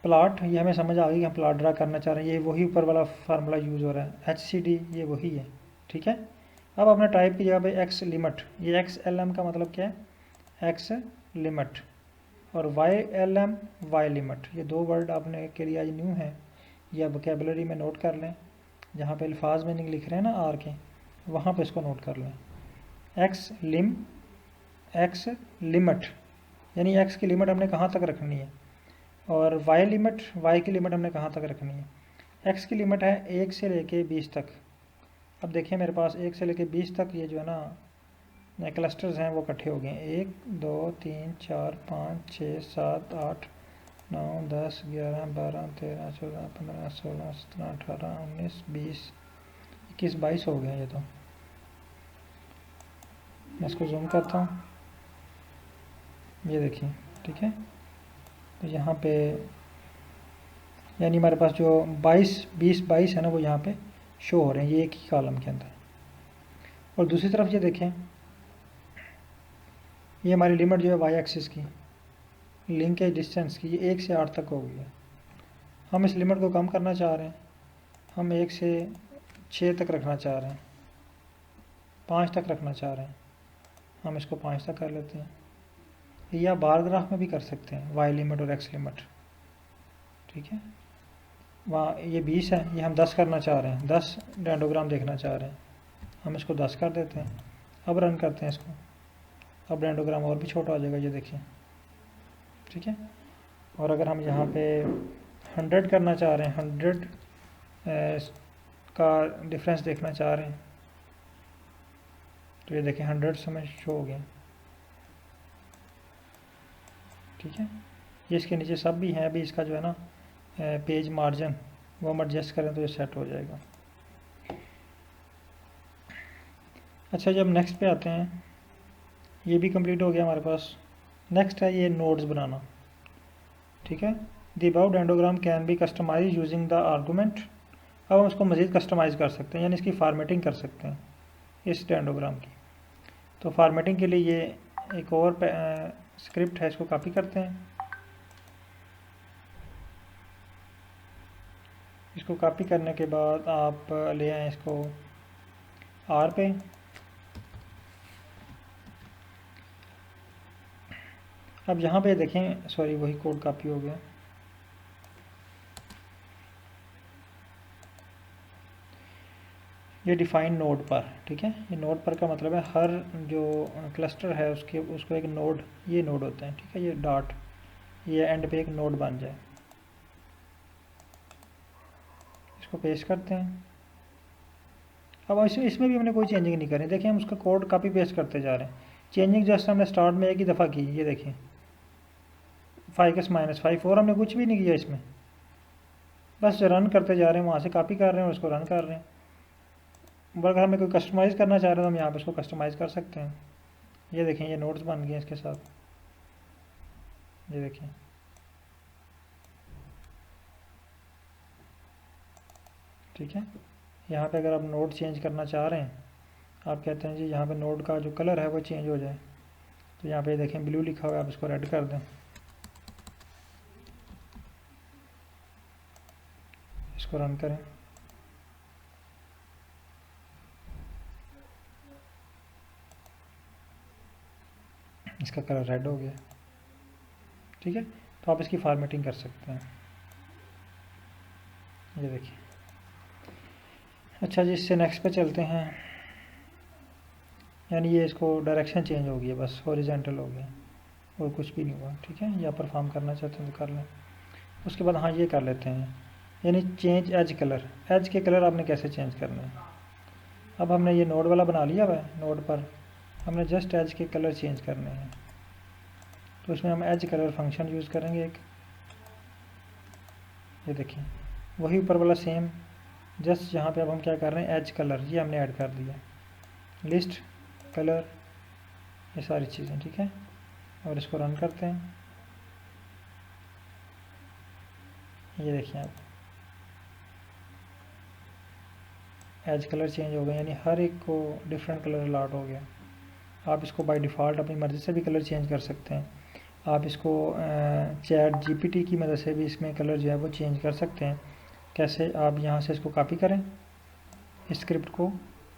प्लाट, ये हमें समझ आ गई कि हम प्लाट ड्रा करना चाह रहे हैं, ये वही ऊपर वाला फार्मूला यूज़ हो रहा है, HCD ये वही है, ठीक है। अब आपने टाइप की जगह पे एक्स लिमिट, ये XLM का मतलब क्या है, एक्स लिमिट, और YLM वाई लिमिट, ये दो वर्ड आपने के लिए आज न्यू है, या वोकेबलरी में नोट कर लें, जहाँ पे अल्फाज मीनिंग लिख रहे हैं ना आर के, वहाँ पे इसको नोट कर लें। एक्स लिमिट यानी एक्स की लिमिट हमने कहाँ तक रखनी है, और वाई लिमिट, वाई की लिमिट हमने कहाँ तक रखनी है। एक्स की लिमिट है 1 से लेके 20 तक। अब देखिए मेरे पास 1 से लेके 20 तक ये जो है ना क्लस्टर्स हैं वो इकट्ठे हो गए हैं, 1 2 3 4 5 6 7 8 9 10 11 12 13 14 15 16 17 18 19 20 21 22 हो गए हैं ये तो। मैं इसको जूम करता हूँ, ये देखिए, ठीक है। तो यहाँ पे यानी हमारे पास जो 20 22 है ना वो यहाँ पे शो हो रहे हैं, ये एक ही कॉलम के अंदर। और दूसरी तरफ ये देखें, ये हमारी लिमिट जो है वाई एक्सिस की, लिंकेज डिस्टेंस की, ये 1 से 8 तक हो गई है। हम इस लिमिट को कम करना चाह रहे हैं, हम 1 से 6 तक रखना चाह रहे हैं, 5 तक रखना चाह रहे हैं, हम इसको 5 तक कर लेते हैं। या बार ग्राफ में भी कर सकते हैं, वाई लिमिट और एक्स लिमिट, ठीक है। वहाँ ये 20 है, ये हम 10 करना चाह रहे हैं, 10 डेंडोग्राम देखना चाह रहे हैं, हम इसको 10 कर देते हैं। अब रन करते हैं इसको, अब डेंडोग्राम और भी छोटा हो जाएगा, ये देखिए, ठीक है। और अगर हम यहाँ पे 100 करना चाह रहे हैं, 100 का डिफरेंस देखना चाह रहे हैं, तो ये देखिए 100 समय शो हो गया, ठीक है। ये इसके नीचे सब भी हैं, अभी इसका जो है ना पेज मार्जिन वो हम एडजस्ट करें तो ये सेट हो जाएगा। अच्छा, जब नेक्स्ट पे आते हैं, ये भी कंप्लीट हो गया हमारे पास। नेक्स्ट है ये नोड्स बनाना, ठीक है। The above dendrogram can be customised using the argument. अब हम इसको मज़ीद कस्टमाइज़ कर सकते हैं, यानी इसकी फार्मेटिंग कर सकते हैं इस डेंडोग्राम की। तो फार्मेटिंग के लिए ये एक और स्क्रिप्ट है, इसको कॉपी करते हैं, इसको कॉपी करने के बाद आप ले आएँ इसको आर पे, अब यहाँ पे देखें, सॉरी वही कोड कॉपी हो गया। ये डिफाइन नोड पर, ठीक है। ये नोड पर का मतलब है हर जो क्लस्टर है उसको एक नोड, ये नोड होते हैं, ठीक है। ये डॉट, ये एंड पे एक नोड बन जाए। इसको पेस्ट करते हैं। अब इसमें भी हमने कोई चेंजिंग नहीं करी, देखिए हम उसका कोड कॉपी पेस्ट करते जा रहे हैं। चेंजिंग जस्ट हमने स्टार्ट में एक ही दफ़ा की, ये देखिए 5x-5 और हमने कुछ भी नहीं किया इसमें, बस रन करते जा रहे हैं, वहाँ से कॉपी कर रहे हैं और उसको रन कर रहे हैं। अगर हमें कोई कस्टमाइज़ करना चाह रहे हैं तो हम यहाँ पे इसको कस्टमाइज़ कर सकते हैं। ये देखें ये नोट्स बन गए इसके साथ, ये देखें, ठीक है। यहाँ पे अगर आप नोड चेंज करना चाह रहे हैं, आप कहते हैं जी यहाँ पे नोड का जो कलर है वो चेंज हो जाए, तो यहाँ पे देखें ब्लू लिखा हुआ है, आप इसको रेड कर दें, इसको रन करें, इसका कलर रेड हो गया, ठीक है। तो आप इसकी फॉर्मेटिंग कर सकते हैं, ये देखिए। अच्छा जी, इससे नेक्स्ट पे चलते हैं, यानी ये इसको डायरेक्शन चेंज हो गई है, बस हॉरिजॉन्टल हो गया और कुछ भी नहीं हुआ, ठीक है। या परफॉर्म करना चाहते हैं तो कर लें। उसके बाद हाँ ये कर लेते हैं, यानी चेंज एज कलर। एज के कलर आपने कैसे चेंज करना है। अब हमने ये नोड वाला बना लिया हुआ है, नोड पर हमने जस्ट एज के कलर चेंज करने हैं, तो इसमें हम एज कलर फंक्शन यूज़ करेंगे एक, ये देखिए वही ऊपर वाला सेम, जस्ट यहाँ पे अब हम क्या कर रहे हैं, एज कलर ये हमने ऐड कर दिया, लिस्ट कलर, ये सारी चीज़ें, ठीक है। और इसको रन करते हैं, ये देखिए आप एज कलर चेंज हो गए, यानी हर एक को डिफरेंट कलर अलॉट हो गया। आप इसको बाय डिफ़ॉल्ट अपनी मर्ज़ी से भी कलर चेंज कर सकते हैं। आप इसको चैट जीपीटी की मदद से भी इसमें कलर जो है वो चेंज कर सकते हैं। कैसे, आप यहाँ से इसको कॉपी करें, इस स्क्रिप्ट को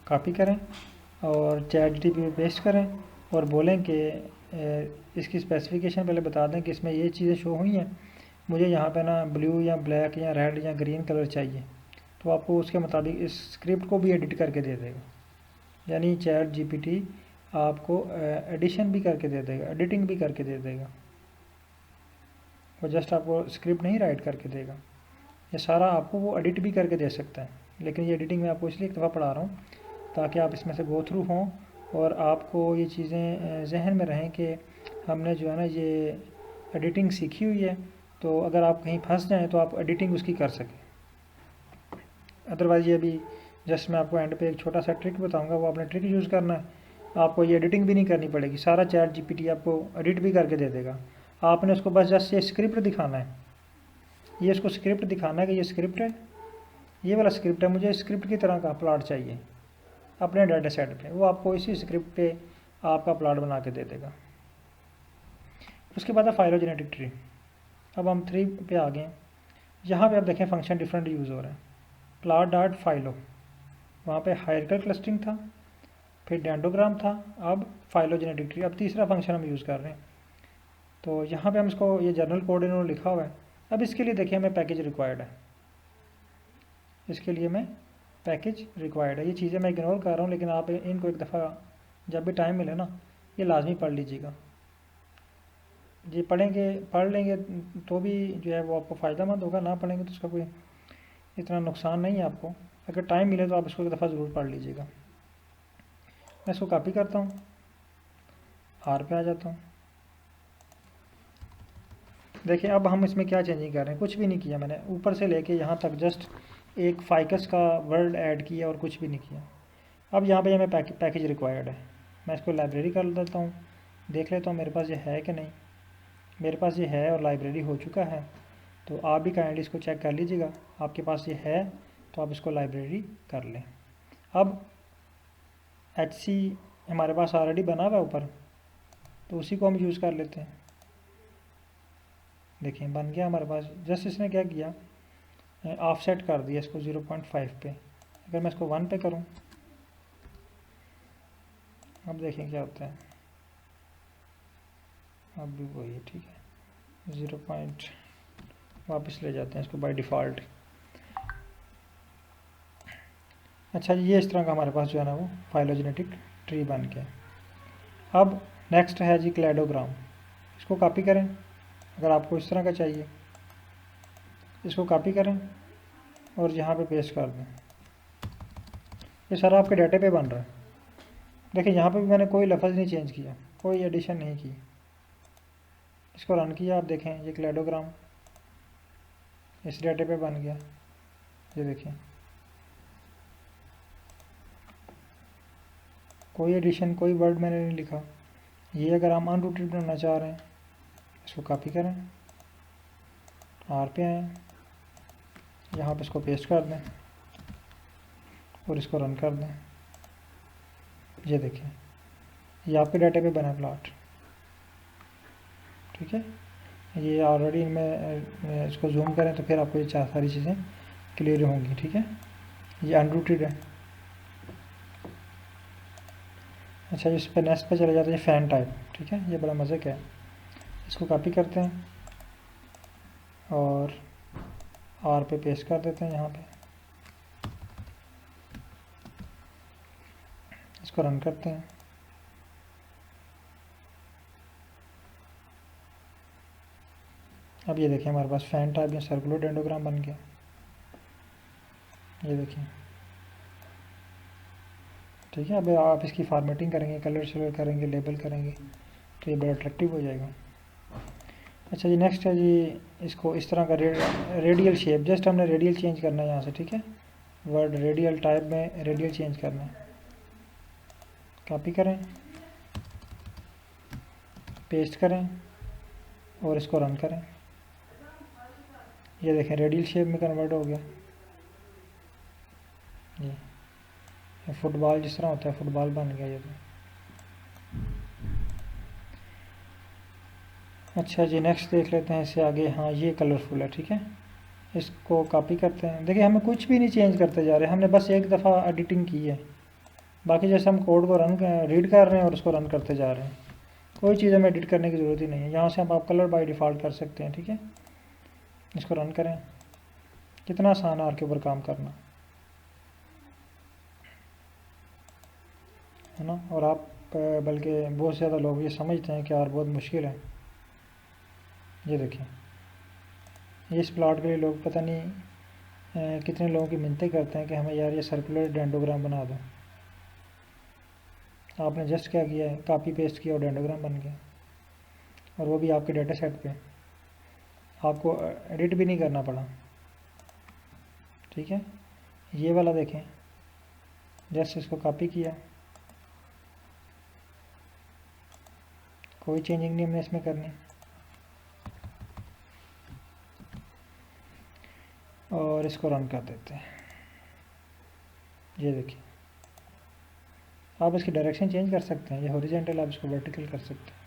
कॉपी करें और चैट जीपीटी पे पेस्ट करें और बोलें कि इसकी स्पेसिफिकेशन पहले बता दें कि इसमें ये चीज़ें शो हुई हैं, मुझे यहाँ पे ना ब्लू या ब्लैक या रेड या ग्रीन कलर चाहिए, तो आपको उसके मुताबिक इस स्क्रिप्ट को भी एडिट करके दे देगा। यानी चैट जीपीटी आपको एडिशन भी करके दे देगा, एडिटिंग भी करके दे देगा। वो जस्ट आपको स्क्रिप्ट नहीं राइट करके देगा, ये सारा आपको वो एडिट भी करके दे सकता है। लेकिन ये एडिटिंग मैं आपको इसलिए एक दफ़ा पढ़ा रहा हूँ ताकि आप इसमें से गो थ्रू हों और आपको ये चीज़ें जहन में रहें कि हमने जो है ना ये एडिटिंग सीखी हुई है, तो अगर आप कहीं फंस जाएँ तो आप एडिटिंग उसकी कर सकें। अदरवाइज़ ये अभी जस्ट मैं आपको एंड पे एक छोटा सा ट्रिक बताऊंगा, वो आपने ट्रिक यूज़ करना है, आपको ये एडिटिंग भी नहीं करनी पड़ेगी, सारा चैट जीपीटी आपको एडिट भी करके दे देगा। आपने उसको बस जस्ट ये स्क्रिप्ट दिखाना है, ये इसको स्क्रिप्ट दिखाना है कि ये स्क्रिप्ट है, ये वाला स्क्रिप्ट है, मुझे स्क्रिप्ट की तरह का प्लॉट चाहिए अपने डाटा सेट पे, वो आपको इसी स्क्रिप्ट पे आपका प्लॉट बना के दे देगा। उसके बाद है फाइलोजेनेटिक ट्री। अब हम 3 पे आ गए। यहाँ पे आप देखें फंक्शन डिफरेंट यूज़ हो रहा है। प्लॉट डॉट फाइलो, वहाँ पे हायरार्किकल क्लस्टरिंग था, फिर डेंडोग्राम था, अब फाइलोजेनेटिक ट्री, अब तीसरा फंक्शन हम यूज़ कर रहे हैं। तो यहाँ पे हम इसको, ये जर्नल कोड इन्होंने लिखा हुआ है। अब इसके लिए देखिए हमें पैकेज रिक्वायर्ड है, इसके लिए मैं पैकेज रिक्वायर्ड है। ये चीज़ें मैं इग्नोर कर रहा हूँ, लेकिन आप इनको एक दफ़ा जब भी टाइम मिले ना ये लाजमी पढ़ लीजिएगा। ये पढ़ लेंगे तो भी जो है वो आपको फ़ायदा होगा, ना पढ़ेंगे तो उसका कोई इतना नुकसान नहीं है आपको। अगर टाइम मिले तो आप इसको एक दफ़ा ज़रूर पढ़ लीजिएगा। मैं इसको कॉपी करता हूँ, आर पे आ जाता हूँ। देखिए अब हम इसमें क्या चेंजिंग कर रहे हैं, कुछ भी नहीं किया मैंने, ऊपर से लेके यहाँ तक जस्ट एक फाइकस का वर्ड ऐड किया और कुछ भी नहीं किया। अब यहाँ पे हमें पैकेज रिक्वायर्ड है, मैं इसको लाइब्रेरी कर देता हूँ, देख लेता हूँ मेरे पास ये है कि नहीं। मेरे पास ये है और लाइब्रेरी हो चुका है, तो आप भी काइंडली इसको चेक कर लीजिएगा, आपके पास ये है तो आप इसको लाइब्रेरी कर लें। अब HC हमारे पास ऑलरेडी बना हुआ है ऊपर, तो उसी को हम यूज़ कर लेते हैं। देखिए बन गया हमारे पास। जस्ट इसने क्या किया, ऑफसेट कर दिया इसको 0.5 पे। अगर मैं इसको 1 पे करूं, अब देखें क्या होता है, अब भी वही है, ठीक है 0 पॉइंट वापस ले जाते हैं इसको बाय डिफ़ॉल्ट। अच्छा ये इस तरह का हमारे पास जो है ना वो फाइलोजेनेटिक ट्री बन गया। अब नेक्स्ट है जी क्लेडोग्राम, इसको कॉपी करें अगर आपको इस तरह का चाहिए, इसको कॉपी करें और यहाँ पे पेस्ट कर दें। ये सारा आपके डाटे पे बन रहा है। देखिए यहाँ पे भी मैंने कोई लफ्ज़ नहीं चेंज किया, कोई एडिशन नहीं की। इसको रन किया, आप देखें ये क्लेडोग्राम इस डाटे पे बन गया। ये देखिए कोई एडिशन, कोई वर्ड मैंने नहीं लिखा। ये अगर हम अनरूटेड बनाना चाह रहे हैं, इसको कॉपी करें, आर पे आएँ, यहाँ पे इसको पेस्ट कर दें और इसको रन कर दें। ये देखिए ये आपके डाटा पे बना प्लॉट, ठीक है। ये ऑलरेडी मैं इसको जूम करें तो फिर आपको ये सारी चीज़ें क्लियर होंगी, ठीक है। ये अनरूटेड है। अच्छा इस पर नेक्स्ट पे चले जाते हैं, फ़ैन टाइप, ठीक है। ये बड़ा मज़े का है। इसको कॉपी करते हैं और आर पे पेस्ट कर देते हैं यहाँ पे, इसको रन करते हैं। अब ये देखिए हमारे पास फ़ैन टाइप या सर्कुलर डेंडोग्राम बन गया। ये देखिए, ठीक है। अब आप इसकी फॉर्मेटिंग करेंगे, कलर शलर करेंगे, लेबल करेंगे तो ये बड़ा अट्रैक्टिव हो जाएगा। अच्छा जी नेक्स्ट है जी, इसको इस तरह का रेडियल शेप, जस्ट हमने रेडियल चेंज करना है यहाँ से, ठीक है। वर्ड रेडियल टाइप में रेडियल चेंज करना है। कॉपी करें, पेस्ट करें और इसको रन करें। ये देखें रेडियल शेप में कन्वर्ट हो गया। ये फुटबॉल जिस तरह होता है, फुटबॉल बन गया ये तो। अच्छा जी, नेक्स्ट देख लेते हैं इससे आगे। हाँ, ये कलरफुल है, ठीक है। इसको कॉपी करते हैं। देखिए, हमें कुछ भी नहीं चेंज करते जा रहे, हमने बस एक दफ़ा एडिटिंग की है। बाकी जैसे हम कोड को रीड कर रहे हैं और उसको रन करते जा रहे हैं, कोई चीज़ हमें एडिट करने की ज़रूरत ही नहीं है। यहाँ से आप कलर बाय डिफ़ॉल्ट कर सकते हैं, ठीक है। इसको रन करें। कितना आसान है आर के ऊपर काम करना, है ना। और आप बल्कि बहुत ज़्यादा लोग ये समझते हैं कि आर बहुत मुश्किल है। ये देखिए, इस प्लॉट के लिए लोग पता नहीं कितने लोगों की मिन्नतें करते हैं कि हमें यार ये सर्कुलर डेंडोग्राम बना दो। आपने जस्ट क्या किया है, कॉपी पेस्ट किया और डेंडोग्राम बन गया, और वो भी आपके डाटा सेट पे। आपको एडिट भी नहीं करना पड़ा, ठीक है। ये वाला देखें, जस्ट इसको कॉपी किया, कोई चेंजिंग नहीं हमने इसमें करनी, और इसको रन कर देते हैं। ये देखिए, आप इसकी डायरेक्शन चेंज कर सकते हैं। ये हॉरिजॉन्टल, आप इसको वर्टिकल कर सकते हैं।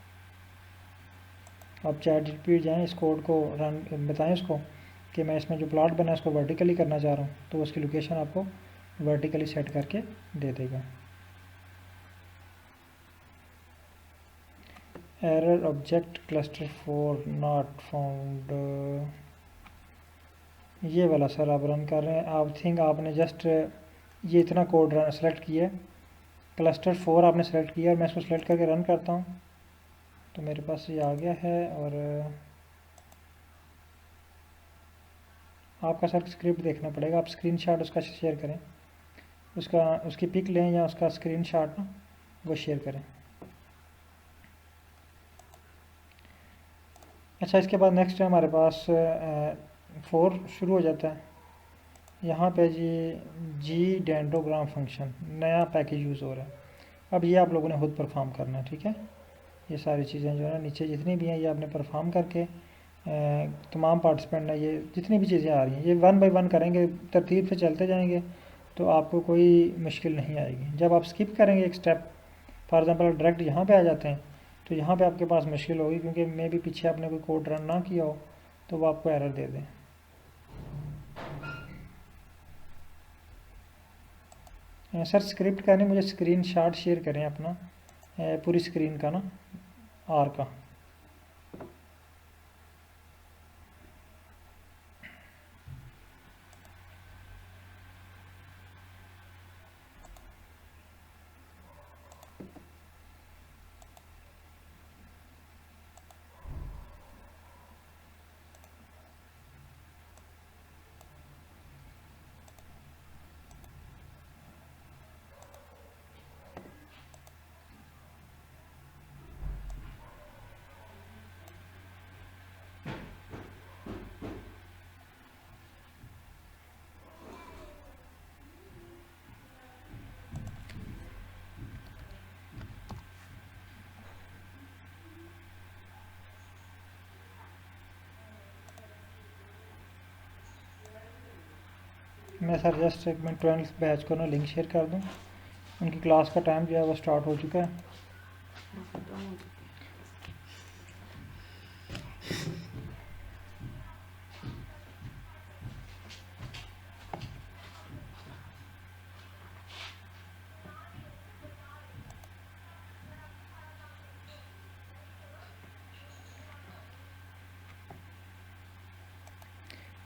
आप चैट जीपीटी जाएँ, इस कोड को रन बताएं उसको कि मैं इसमें जो प्लॉट बना है उसको वर्टिकली करना चाह रहा हूँ, तो उसकी लोकेशन आपको वर्टिकली सेट करके दे देगा। Error object cluster 4 not found, ये वाला सर आप रन कर रहे हैं। आप थिंक आपने जस्ट ये इतना कोड सेलेक्ट किया है, क्लस्टर 4 आपने सेलेक्ट किया, और मैं इसको सेलेक्ट करके रन करता हूँ तो मेरे पास ये आ गया है। और आपका सर स्क्रिप्ट देखना पड़ेगा। आप स्क्रीनशॉट उसका शेयर करें, उसकी पिक लें या उसका स्क्रीनशॉट ना वो शेयर करें। अच्छा, इसके बाद नेक्स्ट है हमारे पास 4 शुरू हो जाता है। यहाँ पे जी डेंडोग्राम फंक्शन नया पैकेज यूज़ हो रहा है। अब ये आप लोगों ने खुद परफॉर्म करना है, ठीक है। ये सारी चीज़ें जो है ना नीचे जितनी भी हैं, ये आपने परफॉर्म करके तमाम पार्टिसिपेंट ने ये जितनी भी चीज़ें आ रही हैं ये 1 बाय 1 करेंगे, तरतीब से चलते जाएंगे, तो आपको कोई मुश्किल नहीं आएगी। जब आप स्किप करेंगे एक स्टेप, फॉर एग्ज़ाम्पल डायरेक्ट यहाँ पे आ जाते हैं, तो यहाँ पे आपके पास मुश्किल होगी, क्योंकि मे भी पीछे आपने कोई कोड रन ना किया हो तो वो आपको एरर दे दें। सर स्क्रिप्ट का नहीं, मुझे स्क्रीनशॉट शेयर करें अपना पूरी स्क्रीन का ना, आर का। मैं सर जस्ट एक मिनट 12 बैच को ना लिंक शेयर कर दूं। उनकी क्लास का टाइम जो है वो स्टार्ट हो चुका है।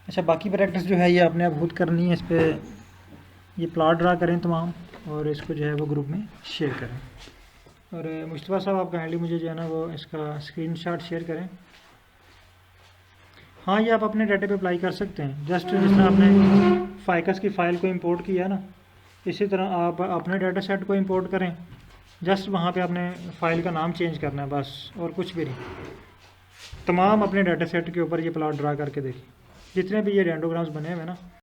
अच्छा, बाकी प्रैक्टिस जो है ये आपने अब खुद करनी है। इस पर ये प्लॉट ड्रा करें तमाम, और इसको जो है वो ग्रुप में शेयर करें। और मुस्तफ़ा साहब आप काइंडली मुझे जो है ना वो इसका स्क्रीनशॉट शेयर करें। हाँ, ये आप अपने डाटा पे अप्लाई कर सकते हैं। जस्ट जिस तरह आपने फाइकस की फ़ाइल को इंपोर्ट किया ना, इसी तरह आप अपने डाटा सेट को इंपोर्ट करें। जस्ट वहाँ पे आपने फ़ाइल का नाम चेंज करना है बस, और कुछ भी नहीं। तमाम अपने डाटा सेट के ऊपर ये प्लॉट ड्रा करके देखिए, जितने भी ये डेंडोग्राम्स बने हुए हैं ना,